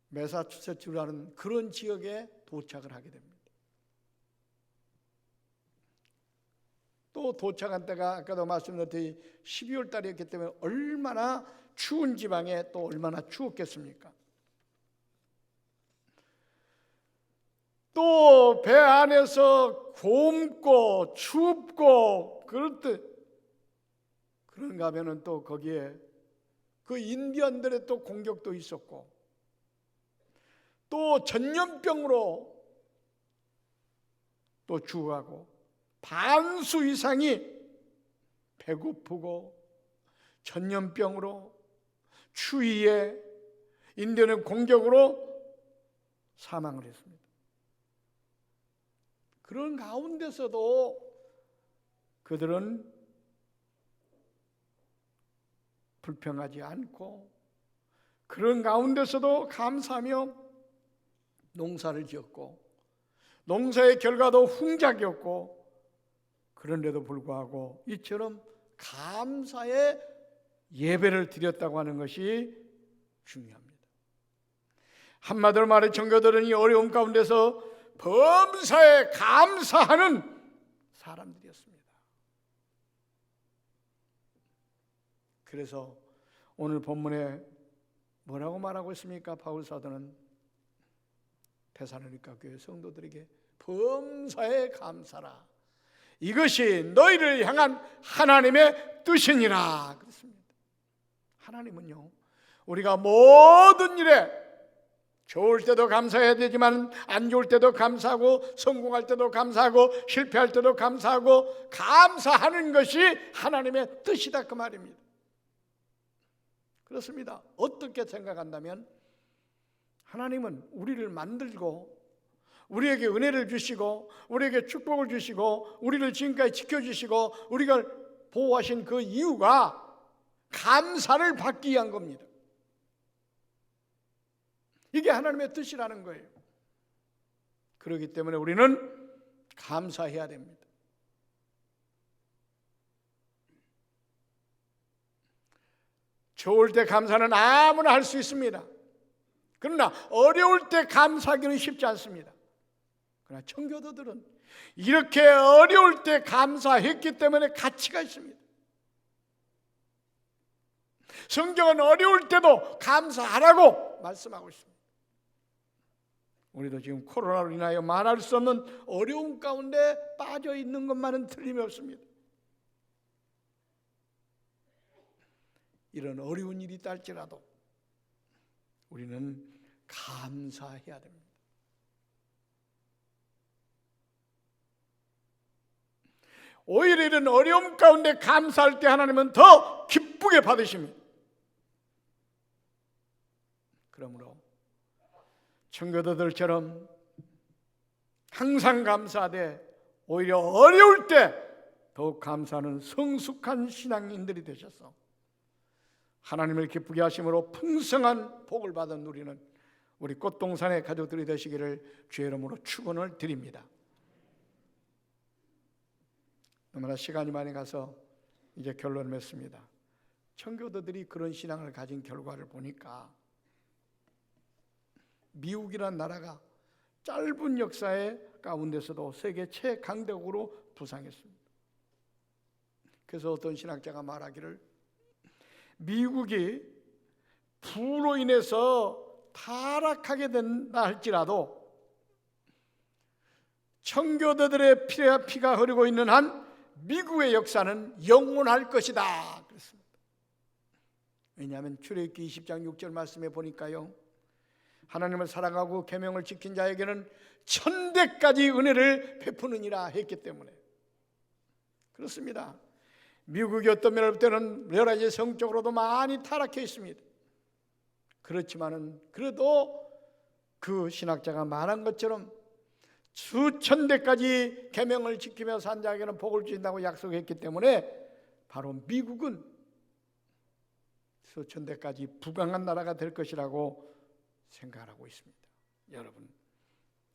매사추세츠라는 그런 지역에 도착을 하게 됩니다. 또 도착한 때가 아까도 말씀드렸듯이 12월 달이었기 때문에 얼마나 추운 지방에 또 얼마나 추웠겠습니까? 또 배 안에서 곰고 춥고 그럴 때, 그런가 하면은 또 거기에 그 인디언들의 또 공격도 있었고, 또 전염병으로 또 죽어가고, 반수 이상이 배고프고 전염병으로, 추위에, 인디언의 공격으로 사망을 했습니다. 그런 가운데서도 그들은 불평하지 않고, 그런 가운데서도 감사하며 농사를 지었고, 농사의 결과도 흥작이었고, 그런데도 불구하고 이처럼 감사의 예배를 드렸다고 하는 것이 중요합니다. 한마디로 말해 청교도는 이 어려움 가운데서 범사에 감사하는 사람들이었습니다. 그래서 오늘 본문에 뭐라고 말하고 있습니까? 바울 사도는 데살로니가 교회 성도들에게 범사에 감사라, 이것이 너희를 향한 하나님의 뜻이니라 그랬습니다. 하나님은요, 우리가 모든 일에 좋을 때도 감사해야 되지만 안 좋을 때도 감사하고, 성공할 때도 감사하고, 실패할 때도 감사하고, 감사하는 것이 하나님의 뜻이다 그 말입니다. 그렇습니다. 어떻게 생각한다면 하나님은 우리를 만들고 우리에게 은혜를 주시고 우리에게 축복을 주시고 우리를 지금까지 지켜주시고 우리가 보호하신 그 이유가 감사를 받기 위한 겁니다. 이게 하나님의 뜻이라는 거예요. 그렇기 때문에 우리는 감사해야 됩니다. 좋을 때 감사는 아무나 할 수 있습니다. 그러나 어려울 때 감사하기는 쉽지 않습니다. 그러나 청교도들은 이렇게 어려울 때 감사했기 때문에 가치가 있습니다. 성경은 어려울 때도 감사하라고 말씀하고 있습니다. 우리도 지금 코로나로 인하여 말할 수 없는 어려움 가운데 빠져 있는 것만은 틀림이 없습니다. 이런 어려운 일이 있다 할지라도 우리는 감사해야 됩니다. 오히려 이런 어려움 가운데 감사할 때 하나님은 더 기쁘게 받으십니다. 그러므로 청교도들처럼 항상 감사하되 오히려 어려울 때 더욱 감사하는 성숙한 신앙인들이 되셔서 하나님을 기쁘게 하심으로 풍성한 복을 받은 우리 꽃동산의 가족들이 되시기를 주의 이름으로 축원을 드립니다. 너무나 시간이 많이 가서 이제 결론을 맺습니다. 청교도들이 그런 신앙을 가진 결과를 보니까 미국이란 나라가 짧은 역사의 가운데서도 세계 최강대국으로 부상했습니다. 그래서 어떤 신학자가 말하기를 미국이 부로 인해서 타락하게 된다 할지라도 청교도들의 피가 흐르고 있는 한 미국의 역사는 영원할 것이다 그랬습니다. 왜냐하면 출애굽기 20장 6절 말씀에 보니까요, 하나님을 사랑하고 계명을 지킨 자에게는 천대까지 은혜를 베푸느니라 했기 때문에 그렇습니다. 미국이 어떤 면을 볼 때는 여러 가지 성적으로도 많이 타락해 있습니다. 그렇지만은 그래도 그 신학자가 말한 것처럼 수천 대까지 계명을 지키며 산 자에게는 복을 주신다고 약속했기 때문에 바로 미국은 수천 대까지 부강한 나라가 될 것이라고 생각하고 있습니다. 여러분,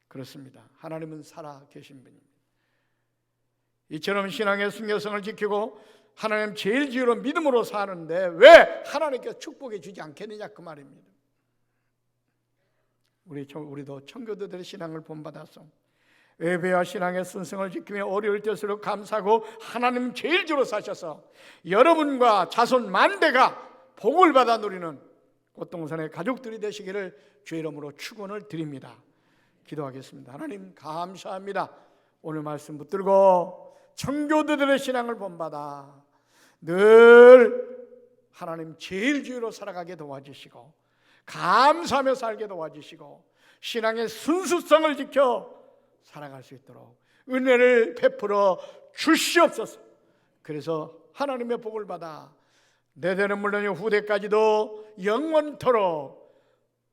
그렇습니다. 하나님은 살아 계신 분입니다. 이처럼 신앙의 순결성을 지키고 하나님 제일 지으로 믿음으로 사는데 왜 하나님께서 축복해 주지 않겠느냐 그 말입니다. 우리도 청교도들의 신앙을 본받아서 예배와 신앙의 순성을 지키며 어려울 때일수록 감사하고 하나님 제일 지으로 사셔서 여러분과 자손 만대가 복을 받아 누리는 꽃동산의 가족들이 되시기를 주의 이름으로 축원을 드립니다. 기도하겠습니다. 하나님 감사합니다. 오늘 말씀 붙들고 청교도들의 신앙을 본받아 늘 하나님 제일 주의로 살아가게 도와주시고 감사하며 살게 도와주시고 신앙의 순수성을 지켜 살아갈 수 있도록 은혜를 베풀어 주시옵소서. 그래서 하나님의 복을 받아 내 대는 물론이고 후대까지도 영원토록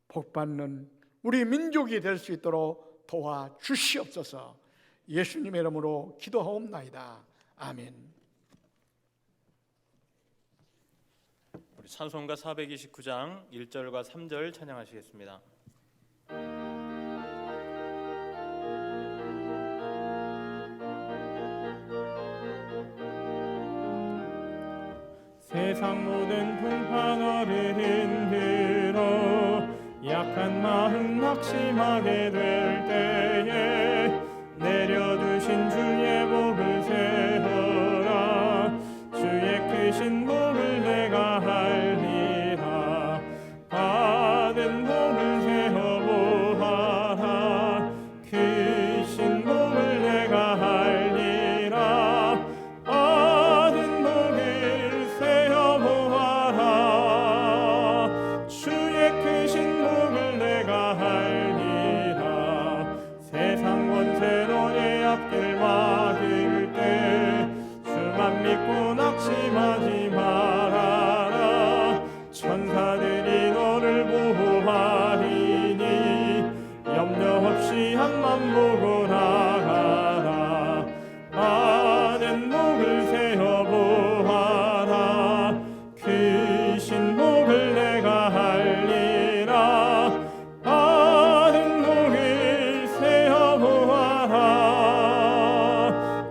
복받는 우리 민족이 될 수 있도록 도와주시옵소서. 예수님의 이름으로 기도하옵나이다. 아멘. 우리 찬송가 429장 1절과 3절 찬양하시겠습니다. 방어를 흔들어 약한 마음 낙심하게 될 때에 내려두신 주의 복을 세어라. 주의 크신 복을 내가 알리라. 받은 복을 세어 보아라. 크신 복을 내가 알리라. 받은 복을 세어 보아라. 주의 크신 복을 내가 알리라. 세상 권세 너의 앞길 막을 때 주만 믿고 낙심하지 말아라. 천사들이 너를 보호하리니 염려 없이 앞만 보고 나가라. 받은 복을 세어 보아라. 크신 복을 내가 알리라. 받은 복을 세어 보아라.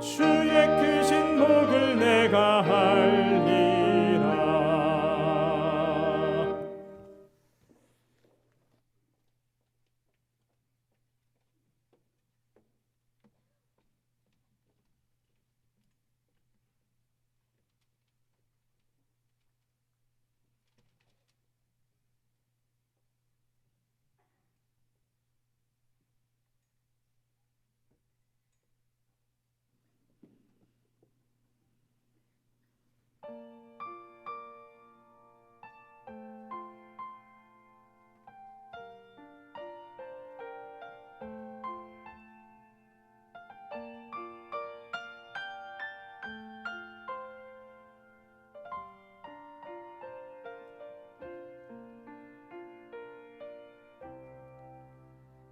주의 크신 복을 내가 알리라.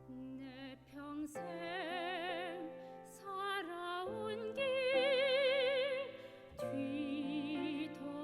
내 평생 살아온 길 뒤돌아보니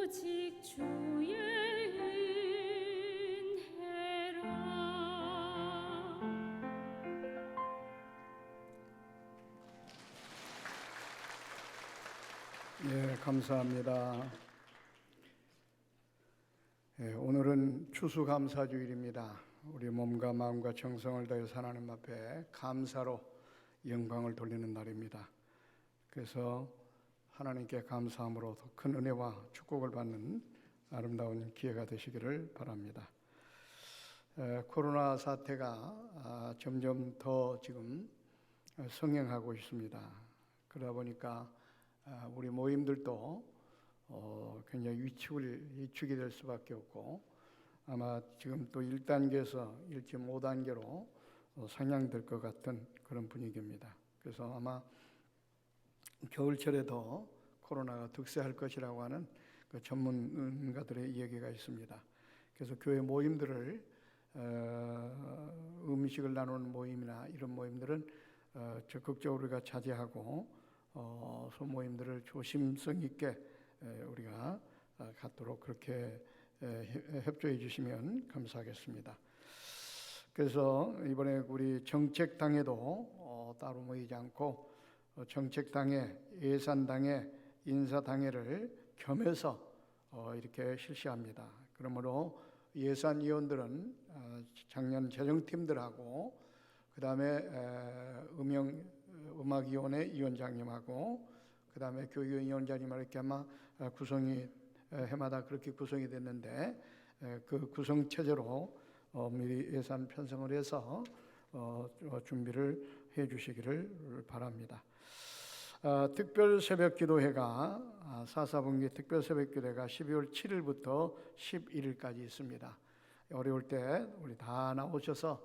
오직 주의 은혜라. 예, 감사합니다. 예, 오늘은 추수감사주일입니다. 우리 몸과 마음과 정성을 다해서 하나님 앞에 감사로 영광을 돌리는 날입니다. 그래서 하나님께 감사함으로 더 큰 은혜와 축복을 받는 아름다운 기회가 되시기를 바랍니다. 코로나 사태가 점점 더 지금 성행하고 있습니다. 그러다 보니까 우리 모임들도 굉장히 위축이 될 수밖에 없고, 아마 지금 또 1단계에서 1.5단계로 상향될 것 같은 그런 분위기입니다. 그래서 아마 겨울철에도 코로나가 득세할 것이라고 하는 그 전문가들의 얘기가 있습니다. 그래서 교회 모임들을 음식을 나누는 모임이나 이런 모임들은 적극적으로 우리가 자제하고 소모임들을 조심성 있게 우리가 갖도록 그렇게 협조해 주시면 감사하겠습니다. 그래서 이번에 우리 정책당에도 따로 모이지 않고 정책당회, 예산당회, 인사당회를 겸해서 이렇게 실시합니다. 그러므로 예산위원들은 작년 재정팀들하고 그 다음에 음악위원회 위원장님하고 그 다음에 교육위원장님하고 이렇게 아마 구성이 해마다 그렇게 구성이 됐는데, 그 구성 체제로 미리 예산 편성을 해서 준비를 해 주시기를 바랍니다. 특별 새벽기도회가 4.4분기 특별 새벽기도회가 12월 7일부터 11일까지 있습니다. 어려울 때 우리 다 나오셔서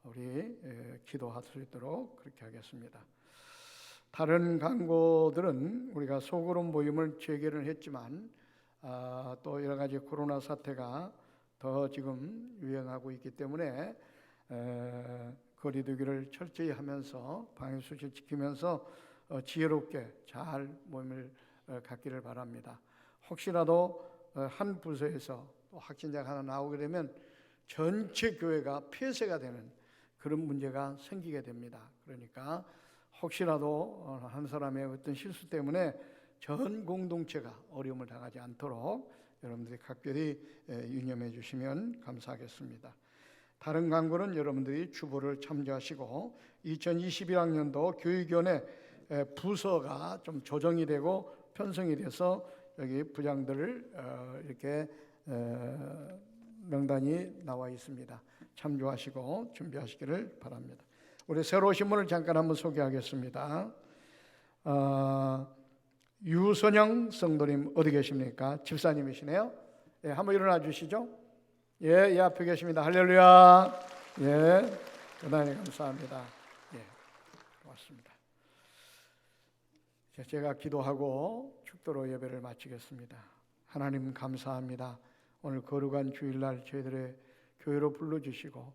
우리 기도할 수 있도록 그렇게 하겠습니다. 다른 강고들은 우리가 소그룹 모임을 재개를 했지만 또 여러 가지 코로나 사태가 더 지금 유행하고 있기 때문에 거리두기를 철저히 하면서 방역수칙 지키면서 지혜롭게 잘 모임을 갖기를 바랍니다. 혹시라도 한 부서에서 또 확진자가 하나 나오게 되면 전체 교회가 폐쇄가 되는 그런 문제가 생기게 됩니다. 그러니까 혹시라도 한 사람의 어떤 실수 때문에 전 공동체가 어려움을 당하지 않도록 여러분들이 각별히 유념해 주시면 감사하겠습니다. 다른 강구는 여러분들이 주보를 참조하시고 2021학년도 교육위원회 부서가 좀 조정이 되고 편성이 돼서 여기 부장들을 이렇게 명단이 나와 있습니다. 참조하시고 준비하시기를 바랍니다. 우리 새로 오신 분을 잠깐 한번 소개하겠습니다. 유선영 성도님 어디 계십니까? 집사님이시네요. 예, 한번 일어나 주시죠. 예, 앞에 계십니다. 할렐루야. 예, 대단히 감사합니다. 예, 고맙습니다. 제가 기도하고 축도로 예배를 마치겠습니다. 하나님 감사합니다. 오늘 거룩한 주일날 저희들의 교회로 불러주시고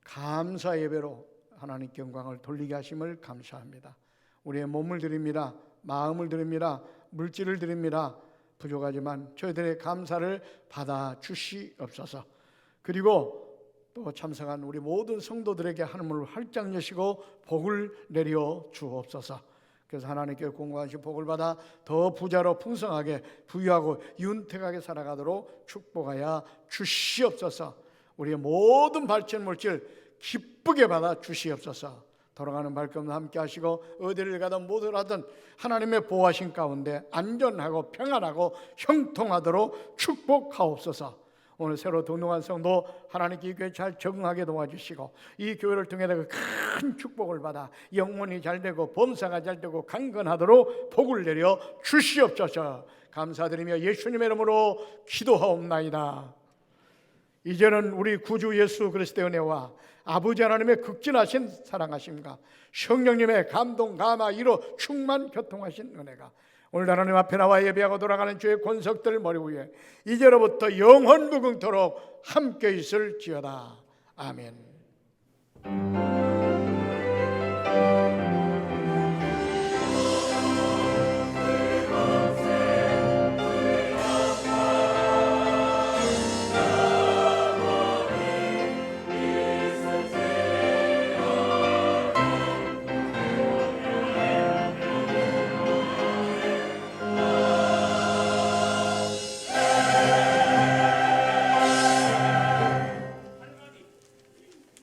감사 예배로 하나님께 영광을 돌리게 하심을 감사합니다. 우리의 몸을 드립니다. 마음을 드립니다. 물질을 드립니다. 부족하지만 저희들의 감사를 받아 주시옵소서. 그리고 또 참석한 우리 모든 성도들에게 하늘문을 활짝 여시고 복을 내려 주옵소서. 그래서 하나님께 공고하신 복을 받아 더 부자로 풍성하게 부유하고 윤택하게 살아가도록 축복하여 주시옵소서. 우리의 모든 발전 물질 기쁘게 받아 주시옵소서. 돌아가는 발걸음도 함께 하시고 어디를 가든 뭐를 하든 하나님의 보호하신 가운데 안전하고 평안하고 형통하도록 축복하옵소서. 오늘 새로 등록한 성도 하나님께 이 교회 잘 적응하게 도와주시고 이 교회를 통해 큰 축복을 받아 영혼이 잘되고 범사가 잘되고 강건하도록 복을 내려 주시옵소서. 감사드리며 예수님의 이름으로 기도하옵나이다. 이제는 우리 구주 예수 그리스도의 은혜와 아버지 하나님의 극진하신 사랑하심과 성령님의 감동 감화 이로 충만 교통하신 은혜가 오늘 하나님 앞에 나와 예배하고 돌아가는 주의 권석들 머리 위에 이제로부터 영원 무궁토록 함께 있을지어다. 아멘.